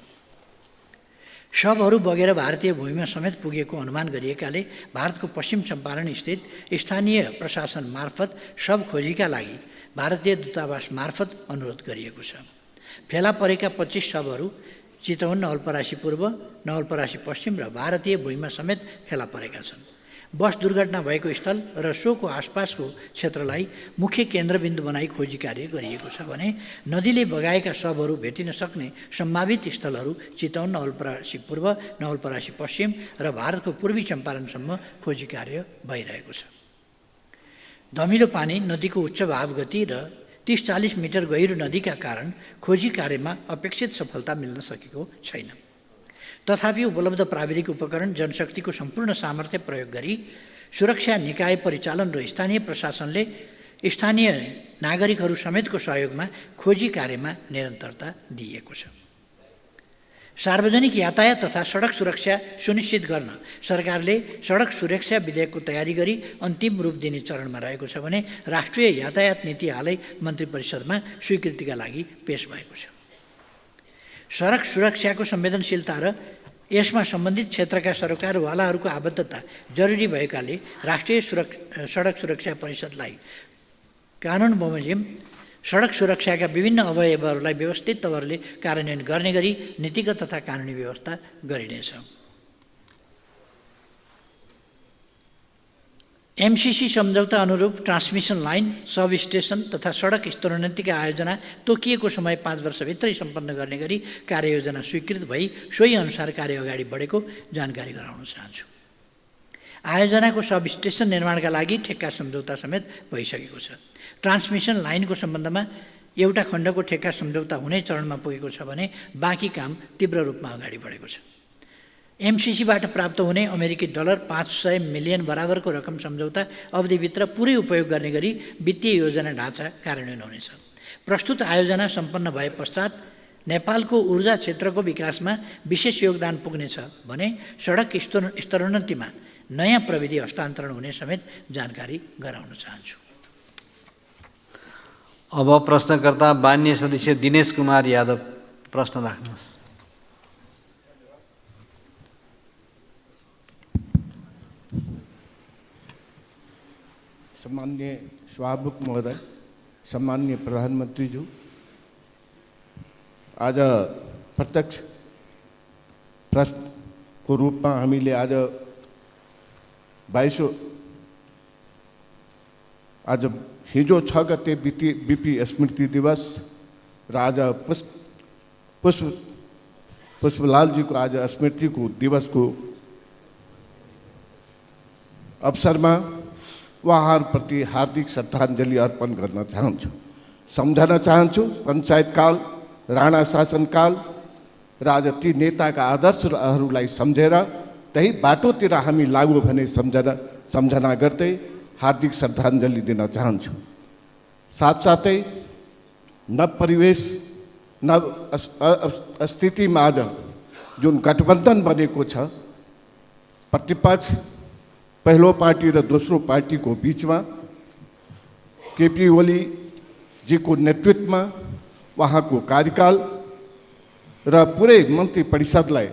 शवहरू बगेर भारतीय भूमिमा समेत पुगेको अनुमान गरिएकाले भारतको पश्चिम चम्पारण स्थित स्थानीय प्रशासन मार्फत शव खोजीका लागि भारतीय दूतावास मार्फत अनुरोध गरिएको छ। फेला परेका 25 शवहरू चितवन, नवलपरासी पूर्व, नवलपरासी पश्चिम र भारतीय भूमिमा समेत फेला परेका छन्। बस दुर्घटना भएको स्थल र सोको आसपासको क्षेत्रलाई मुख्य केन्द्रबिन्दु बनाई खोजी कार्य गरिएको छ भने नदीले बगाएका शवहरू भेटिन सक्ने सम्भावित स्थलहरू चितवन, नवलपरासी पूर्व, नवलपरासी पश्चिम र भारतको पूर्वी चम्पारणसम्म खोजी कार्य भइरहेको छ। धमिलो पानी, नदीको उच्च भाव गति र 30-40 मिटर गहिरो नदीका कारण खोजी कार्यमा अपेक्षित सफलता मिल्न सकेको छैन। तथापि उपलब्ध प्राविधिक उपकरण, जनशक्तिको सम्पूर्ण सामर्थ्य प्रयोग गरी सुरक्षा निकाय परिचालन र स्थानीय प्रशासनले स्थानीय नागरिकहरू समेतको सहयोगमा खोजी कार्यमा निरन्तरता दिएको छ। सार्वजनिक यातायात तथा सडक सुरक्षा सुनिश्चित गर्न सरकारले सडक सुरक्षा विधेयकको तयारी गरी अन्तिम रूप दिने चरणमा रहेको छ भने राष्ट्रिय यातायात नीति हालै मन्त्री परिषदमा स्वीकृतिका लागि पेश भएको छ। सडक सुरक्षाको संवेदनशीलता र यसमा सम्बन्धित क्षेत्रका सरकारवालाहरूको आबद्धता जरुरी भएकाले राष्ट्रिय सडक सुरक्षा परिषदलाई कानुन बमोजिम सडक सुरक्षाका विभिन्न अवयवहरूलाई व्यवस्थित तवरले कार्यान्वयन गर्ने गरी नीतिगत तथा कानुनी व्यवस्था गरिनेछ। एमसीसी सम्झौता अनुरूप ट्रान्समिसन लाइन, सब स्टेसन तथा सडक स्तरोन्नतिका आयोजना तोकिएको समय 5 वर्षभित्रै सम्पन्न गर्ने गरी कार्ययोजना स्वीकृत भई सोही अनुसार कार्य अगाडि बढेको जानकारी गराउन चाहन्छु। आयोजनाको सब स्टेसन निर्माणका लागि ठेक्का सम्झौता समेत भइसकेको छ। ट्रान्समिसन लाइनको सम्बन्धमा एउटा खण्डको ठेक्का सम्झौता हुने चरणमा पुगेको छ भने बाँकी काम तीव्र रूपमा अगाडि बढेको छ। एमसीसीबाट प्राप्त हुने अमेरिकी डलर 500 मिलियन बराबरको रकम सम्झौता अवधिभित्र पुरै उपयोग गर्ने गरी वित्तीय योजना ढाँचा कार्यान्वयन हुनेछ। प्रस्तुत आयोजना सम्पन्न भए पश्चात नेपालको ऊर्जा क्षेत्रको विकासमा विशेष योगदान पुग्नेछ भने सडक स्तरोन्नतिमा नयाँ प्रविधि हस्तान्तरण हुने समेत जानकारी गराउन चाहन्छु। अब प्रश्नकर्ता माननीय सदस्य दिनेश कुमार यादव प्रश्न राख्नुहोस्। सम्माननीय सभामुख महोदय, सम्माननीय प्रधानमन्त्रीज्यू, आज प्रत्यक्ष प्रश्नको रूपमा हामीले आज 22 आज हिजो 6 गते बिपी स्मृति दिवस र आज पुष्पलालजीको आज स्मृतिको दिवसको अवसरमा उहाँहरूप्रति हार्दिक श्रद्धाञ्जली अर्पण गर्न चाहन्छु। सम्झन चाहन्छु पञ्चायतकाल, राणा शासनकाल र आज ती नेताका आदर्शहरूलाई सम्झेर त्यही बाटोतिर हामी लागु भने सम्झना गर्दै हार्दिक श्रद्धाञ्जली दिन चाहन्छु। साथसाथै नव परिवेश, नव स्थितिमा आज जुन गठबन्धन बनेको छ, प्रतिपक्ष पहिलो पार्टी र दोस्रो पार्टीको बिचमा केपी ओलीजीको नेतृत्वमा उहाँको कार्यकाल र पुरै मन्त्री परिषदलाई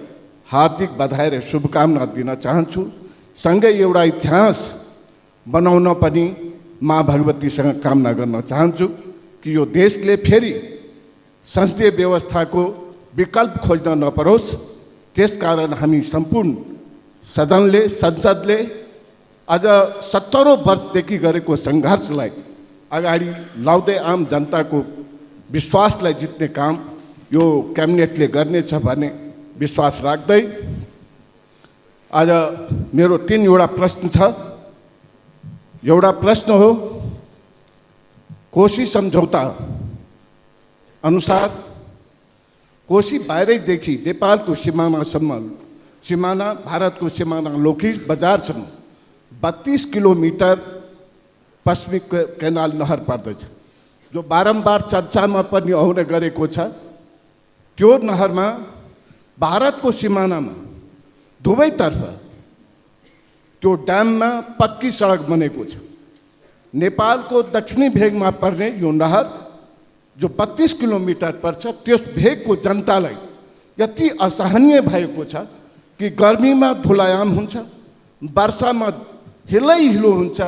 हार्दिक बधाई र शुभकामना दिन चाहन्छु। सँगै एउटा इतिहास बनाउन पनि माँ भगवतीसँग कामना गर्न चाहन्छु कि यो देशले फेरि संसदीय व्यवस्थाको विकल्प खोज्न नपरोस्। त्यसकारण हामी सम्पूर्ण संसदले आज 70 वर्षदेखि गरेको सङ्घर्षलाई अगाडि लाउँदै आम जनताको विश्वासलाई जित्ने काम यो क्याबिनेटले गर्नेछ भन्ने विश्वास राख्दै आज मेरो 3वटा प्रश्न छ। एउटा प्रश्न हो, कोशी सम्झौता अनुसार कोशी बाहिरैदेखि नेपालको सिमाना भारतको सिमाना लोखिस बजारसम्म 32 किलोमिटर पश्चिमी केनाल नहर पर्दछ, जो बारम्बार चर्चामा पनि आउने गरेको छ। त्यो नहरमा भारतको सिमानामा दुवैतर्फ त्यो ड्याममा पक्की सडक बनेको छ। नेपालको दक्षिणी भेगमा पर्ने यो नहर जो 32 किलोमिटर पर्छ, त्यस भेगको जनतालाई यति असहनीय भएको छ कि गर्मीमा धुलायाम हुन्छ, वर्षामा हिलो हुन्छ।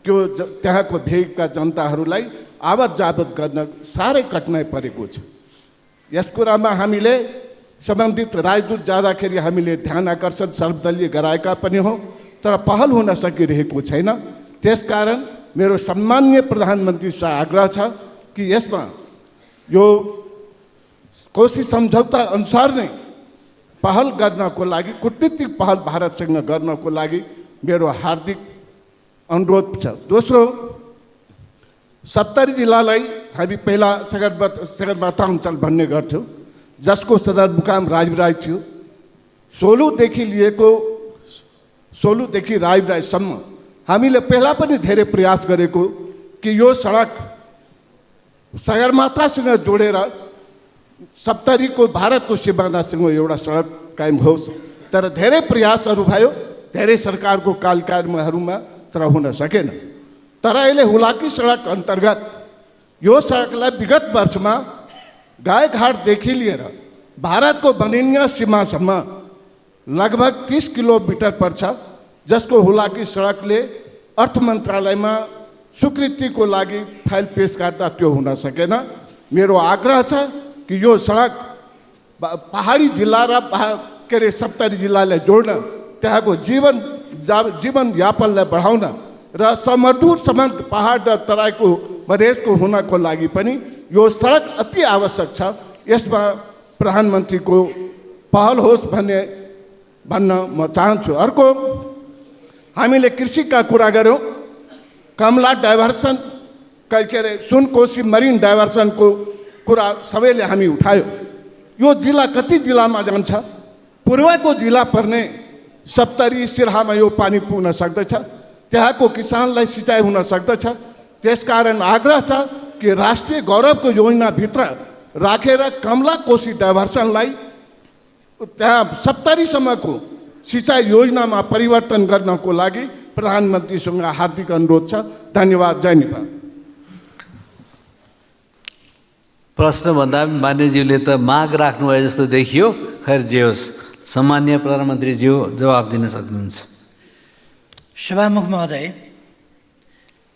त्यो त्यहाँको भेगका जनताहरूलाई आवत जावत गर्न साह्रै कठिनाइ परेको छ। यस कुरामा हामीले सम्बन्धित राजदूत जाँदाखेरि हामीले ध्यान आकर्षण सर्वदलीय गराएका पनि हो, तर पहल हुन सकिरहेको छैन। त्यसकारण मेरो सम्माननीय प्रधानमन्त्रीसँग आग्रह छ कि यसमा यो कोशी सम्झौता अनुसार नै पहल गर्नको लागि, कूटनीतिक पहल भारतसँग गर्नको लागि मेरो हार्दिक अनुरोध छ। दोस्रो, 70 जिल्लालाई हामी पहिला सगरमाथा अञ्चल भन्ने गर्थ्यौँ, जसको सदरमुकाम राजविराज थियो। सोलुदेखि राजविराजसम्म हामीले पहिला पनि धेरै प्रयास गरेको कि यो सडक सगरमाथासँग जोडेर 70 को भारतको सिमानासँग एउटा सडक कायम होस्। तर धेरै प्रयासहरू भयो, धेरै सरकारको कार्यक्रमहरूमा, तर हुन सकेन। तर अहिले हुलाकी सडक अन्तर्गत यो सडकलाई विगत वर्षमा गाईघाटदेखि लिएर भारतको बनिनिया सीमासम्म लगभग 30 किलोमिटर पर्छ, जसको हुलाकी सडकले अर्थ मन्त्रालयमा स्वीकृतिको लागि फाइल पेश गर्दा त्यो हुन सकेन। मेरो आग्रह छ कि यो सडक पहाडी जिल्ला र 70 जिल्लालाई जोड्न, त्यहाँको जीवनयापनलाई बढाउन र समृद्ध सम्बन्ध पहाड र तराईको मधेसको हुनको लागि पनि यो सडक अति आवश्यक छ। यसमा प्रधानमन्त्रीको पहल होस् भन्न म चाहन्छु। अर्को, हामीले कृषिका कुरा गऱ्यौँ। कमला डाइभर्सन के अरे सुनकोशी मरिन डाइभर्सनको कुरा सबैले हामी उठायो। यो जिल्ला कति जिल्लामा जान्छ? पूर्वको जिल्ला पर्ने 70 सिरहामा यो पानी पुग्न सक्दछ, त्यहाँको किसानलाई सिँचाइ हुन सक्दछ। त्यसकारण आग्रह छ कि राष्ट्रिय गौरवको योजनाभित्र राखेर कमला कोशी डाइभर्सनलाई त्यहाँ 70 सम्मको सिँचाइ योजनामा परिवर्तन गर्नको लागि प्रधानमन्त्रीसँग हार्दिक अनुरोध छ। धन्यवाद। जय नेपाल। प्रश्नभन्दा मान्यज्यूले त माग राख्नुभयो जस्तो देखियो। खैर जे होस्, सम्माननीय प्रधानमन्त्रीज्यू जवाब दिन सक्नुहुन्छ। सभामुख महोदय,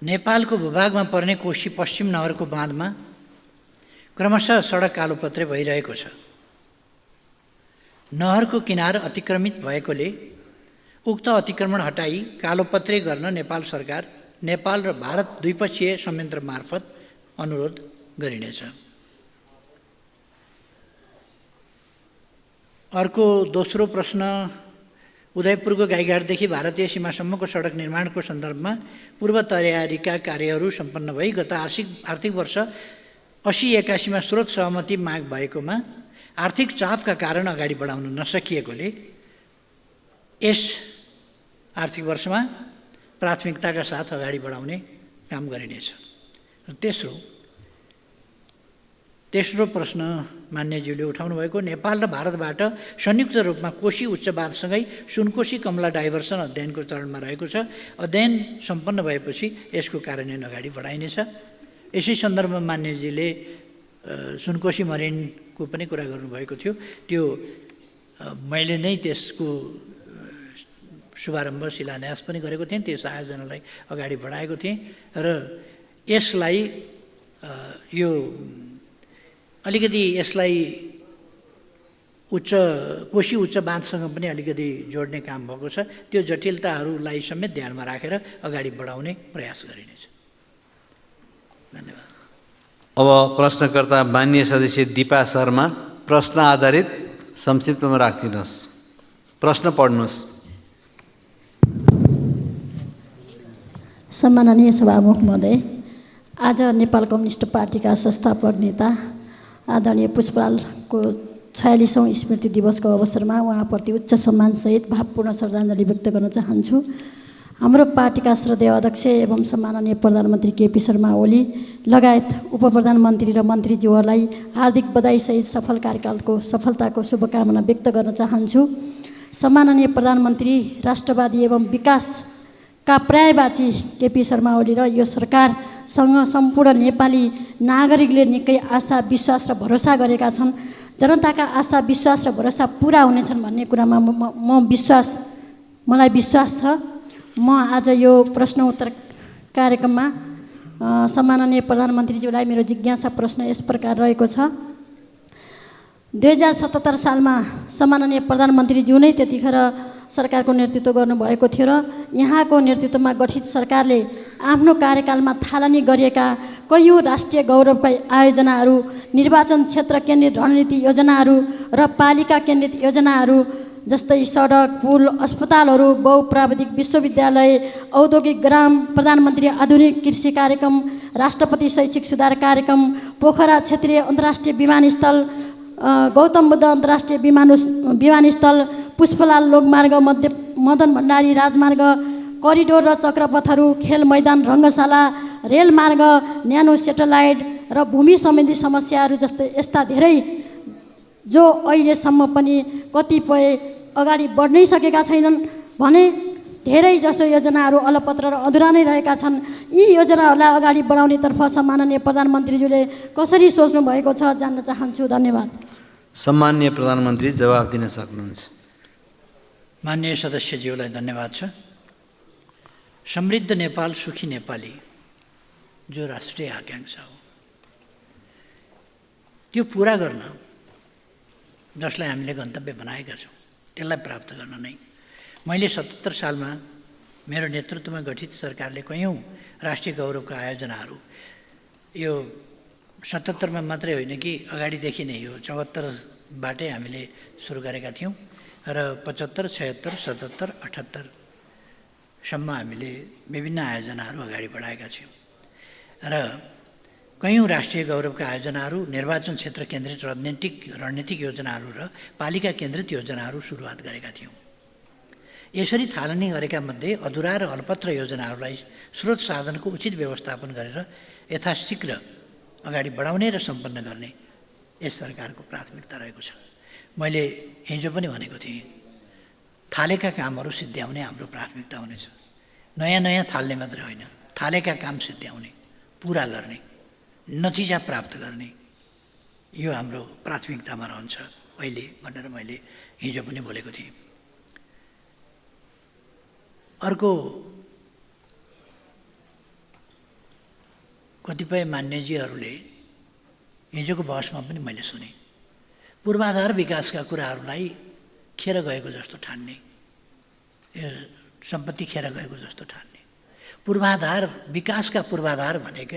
नेपालको भूभागमा पर्ने कोशी पश्चिम नहरको बाँधमा क्रमशः सडक कालोपत्रे भइरहेको छ। नहरको किनार अतिक्रमित भएकोले उक्त अतिक्रमण हटाई कालोपत्रे गर्न नेपाल सरकार, नेपाल र भारत द्विपक्षीय संयन्त्र मार्फत अनुरोध गरिनेछ। अर्को दोस्रो प्रश्न, उदयपुरको गाईघाटदेखि भारतीय सीमासम्मको सडक निर्माणको सन्दर्भमा पूर्व तयारीका कार्यहरू सम्पन्न भई गत आर्थिक वर्ष 80-81 स्रोत सहमति माग भएकोमा आर्थिक चापका कारण अगाडि बढाउन नसकिएकोले यस आर्थिक वर्षमा प्राथमिकताका साथ अगाडि बढाउने काम गरिनेछ। तेस्रो प्रश्न मान्यज्यूले उठाउनु भएको, नेपाल र भारतबाट संयुक्त रूपमा कोशी उच्च बाँधसँगै सुनकोशी कमला डाइभर्सन अध्ययनको चरणमा रहेको छ। अध्ययन सम्पन्न भएपछि यसको कार्यान्वयन अगाडि बढाइनेछ। यसै सन्दर्भमा मान्यजीले सुनकोशी मरिनको पनि कुरा गर्नुभएको थियो। त्यो मैले नै त्यसको शुभारम्भ शिलान्यास पनि गरेको थिएँ, त्यस आयोजनालाई अगाडि बढाएको थिएँ र यसलाई यो अलिकति यसलाई कोशी उच्च बाँधसँग पनि अलिकति जोड्ने काम भएको छ। त्यो जटिलताहरूलाई समेत ध्यानमा राखेर अगाडि बढाउने प्रयास गरिनेछ। धन्यवाद। अब प्रश्नकर्ता माननीय सदस्य दिपा शर्मा, प्रश्न आधारित संक्षिप्तमा राखिदिनुहोस्। प्रश्न पढ्नुहोस्। सम्माननीय सभामुख महोदय, आज नेपाल कम्युनिस्ट पार्टीका संस्थापक नेता आदरणीय पुष्पलालको 46औं स्मृति दिवसको अवसरमा उहाँप्रति उच्च सम्मानसहित भावपूर्ण श्रद्धाञ्जली व्यक्त गर्न चाहन्छु। हाम्रो पार्टीका श्रद्धेय अध्यक्ष एवं सम्माननीय प्रधानमन्त्री केपी शर्मा ओली लगायत उप प्रधानमन्त्री र मन्त्रीज्यूहरूलाई हार्दिक बधाईसहित सफल कार्यकालको सफलताको शुभकामना व्यक्त गर्न चाहन्छु। सम्माननीय प्रधानमन्त्री राष्ट्रवादी एवं विकासका पर्यायवाची केपी शर्मा ओली र यो सरकारसँग सम्पूर्ण नेपाली नागरिकले निकै आशा विश्वास र भरोसा गरेका छन्। जनताका आशा विश्वास र भरोसा पुरा हुनेछन् भन्ने कुरामा मलाई विश्वास छ। म आज यो प्रश्न उत्तर कार्यक्रममा सम्माननीय प्रधानमन्त्रीज्यूलाई मेरो जिज्ञासा प्रश्न यस प्रकार रहेको छ। 2077 सालमा सम्माननीय प्रधानमन्त्रीज्यू नै त्यतिखेर सरकारको नेतृत्व गर्नुभएको थियो र यहाँको नेतृत्वमा गठित सरकारले आफ्नो कार्यकालमा थालनी गरिएका कैयौँ राष्ट्रिय गौरवका आयोजनाहरू, निर्वाचन क्षेत्र केन्द्रित रणनीति योजनाहरू र पालिका केन्द्रित योजनाहरू जस्तै सडक, पुल, अस्पतालहरू, बहुप्राविधिक विश्वविद्यालय, औद्योगिक ग्राम, प्रधानमन्त्री आधुनिक कृषि कार्यक्रम, राष्ट्रपति शैक्षिक सुधार कार्यक्रम, पोखरा क्षेत्रीय अन्तर्राष्ट्रिय विमानस्थल, गौतम बुद्ध अन्तर्राष्ट्रिय विमानस्थल, पुष्पलाल लोकमार्ग, मदन भण्डारी राजमार्ग, करिडोर र चक्रपथहरू, खेल मैदान, रङ्गशाला, रेलमार्ग, न्यानो सेटेलाइट र भूमि सम्बन्धी समस्याहरू जस्तै यस्ता धेरै जो अहिलेसम्म पनि कतिपय अगाडि बढ्नै सकेका छैनन् भने धेरै जसो योजनाहरू अलपत्र र अधुरा नै रहेका छन्। यी योजनाहरूलाई अगाडि बढाउनेतर्फ सम्माननीय प्रधानमन्त्रीज्यूले कसरी सोच्नु भएको छ जान्न चाहन्छु। धन्यवाद। सम्माननीय प्रधानमन्त्री जवाफ दिन सक्नुहुन्छ। माननीय सदस्यज्यूलाई धन्यवाद छ। समृद्ध नेपाल सुखी नेपाली जो राष्ट्रिय आकांक्षा हो त्यो पुरा गर्न जसलाई हामीले गन्तव्य बनाएका छौँ त्यसलाई प्राप्त गर्न नै मैले 77 सालमा मेरो नेतृत्वमा गठित सरकारले कैयौँ राष्ट्रिय गौरवका आयोजनाहरू यो 77 मा मात्रै होइन कि अगाडिदेखि नै यो 74 बाटै हामीले सुरु गरेका थियौँ र 75, 76, 77, 78 सम्म हामीले विभिन्न आयोजनाहरू अगाडि बढाएका छौँ र कैयौँ राष्ट्रिय गौरवका आयोजनाहरू, निर्वाचन क्षेत्र केन्द्रित रणनीतिक योजनाहरू र पालिका केन्द्रित योजनाहरू सुरुवात गरेका थियौँ। यसरी थालनी गरेका मध्ये अधुरा र अल्पत्र योजनाहरूलाई स्रोत साधनको उचित व्यवस्थापन गरेर यथाशीघ्र अगाडि बढाउने र सम्पन्न गर्ने यस सरकारको प्राथमिकता रहेको छ। मैले हिजो पनि भनेको थिएँ, थालेका कामहरू सिद्ध्याउने हाम्रो प्राथमिकता हुनेछ। नयाँ थाल्ने मात्रै होइन, थालेका काम सिद्ध्याउने, पुरा गर्ने, नतिजा प्राप्त गर्ने यो हाम्रो प्राथमिकतामा रहन्छ अहिले भनेर मैले हिजो पनि बोलेको थिएँ। अर्को कतिपय मान्यजीहरूले हिजोको बहसमा पनि मैले सुने पूर्वाधार विकासका कुराहरूलाई खेर गएको जस्तो ठान्ने, सम्पत्ति खेर गएको जस्तो ठान्ने। पूर्वाधार विकासका पूर्वाधार भनेको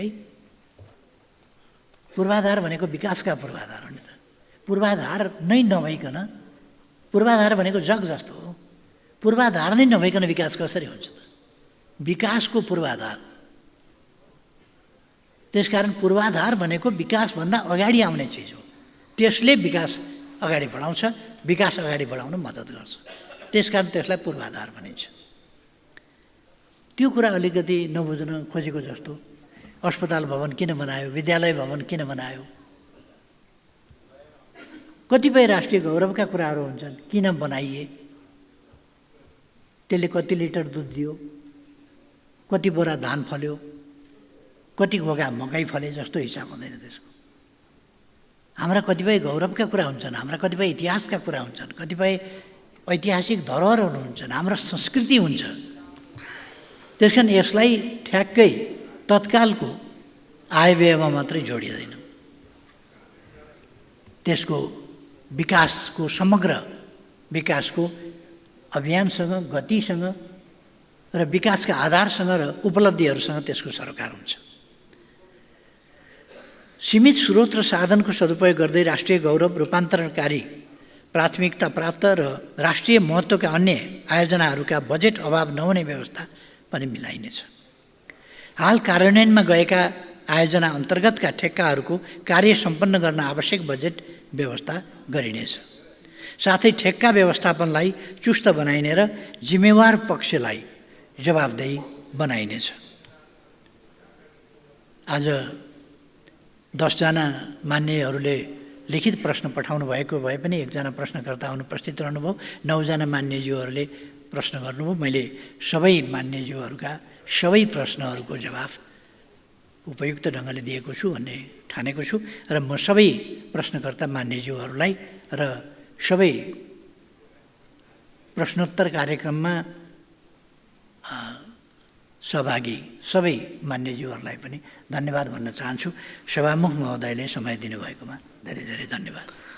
विकासका पूर्वाधार हो नि त। पूर्वाधार नै नभइकन, पूर्वाधार भनेको जग जस्तो हो, पूर्वाधार नै नभइकन विकास कसरी हुन्छ त? विकासको पूर्वाधार। त्यसकारण पूर्वाधार भनेको विकासभन्दा अगाडि आउने चिज हो। त्यसले विकास अगाडि बढाउँछ, विकास अगाडि बढाउन मद्दत गर्छ। त्यसकारण त्यसलाई पूर्वाधार भनिन्छ। त्यो कुरा अलिकति नबुझ्न खोजेको जस्तो, अस्पताल भवन किन बनायो, विद्यालय भवन किन बनायो, कतिपय राष्ट्रिय गौरवका कुराहरू हुन्छन्, किन बनाइए, त्यसले कति लिटर दुध दियो, कति बोरा धान फल्यो, कति घोगा मकै फले जस्तो हिसाब हुँदैन त्यसको। हाम्रा कतिपय गौरवका कुरा हुन्छन्, हाम्रा कतिपय इतिहासका कुरा हुन्छन्, कतिपय ऐतिहासिक धरोहरहरू हुन्छन्, हाम्रो संस्कृति हुन्छ। त्यसकारण यसलाई ठ्याक्कै तत्कालको आयव्ययमा मात्रै जोडिँदैन। त्यसको विकासको समग्र विकासको अभियानसँग, गतिसँग र विकासका आधारसँग र उपलब्धिहरूसँग त्यसको सरोकार हुन्छ। सीमित स्रोत र साधनको सदुपयोग गर्दै राष्ट्रिय गौरव रूपान्तरणकारी प्राथमिकता प्राप्त र राष्ट्रिय महत्त्वका अन्य आयोजनाहरूका बजेट अभाव नहुने व्यवस्था पनि मिलाइनेछ। हाल कार्यान्वयनमा गएका आयोजना अन्तर्गतका ठेक्काहरूको कार्य सम्पन्न गर्न आवश्यक बजेट व्यवस्था गरिनेछ। साथै ठेक्का व्यवस्थापनलाई चुस्त बनाइने र जिम्मेवार पक्षलाई जवाबदेही बनाइनेछ। आज 10 जना मान्यहरूले लिखित प्रश्न पठाउनु भएको भए पनि 1 जना प्रश्नकर्ता अनुपस्थित रहनुभयो। 9 जना मान्यज्यूहरूले प्रश्न गर्नुभयो। मैले सबै मान्यज्यूहरूका सबै प्रश्नहरूको जवाफ उपयुक्त ढङ्गले दिएको छु भन्ने ठानेको छु र म सबै प्रश्नकर्ता मान्यज्यूहरूलाई र सबै प्रश्नोत्तर कार्यक्रममा सहभागी सबै मान्यज्यूहरूलाई पनि धन्यवाद भन्न चाहन्छु। सभामुख महोदयले समय दिनुभएकोमा धेरै धेरै धन्यवाद।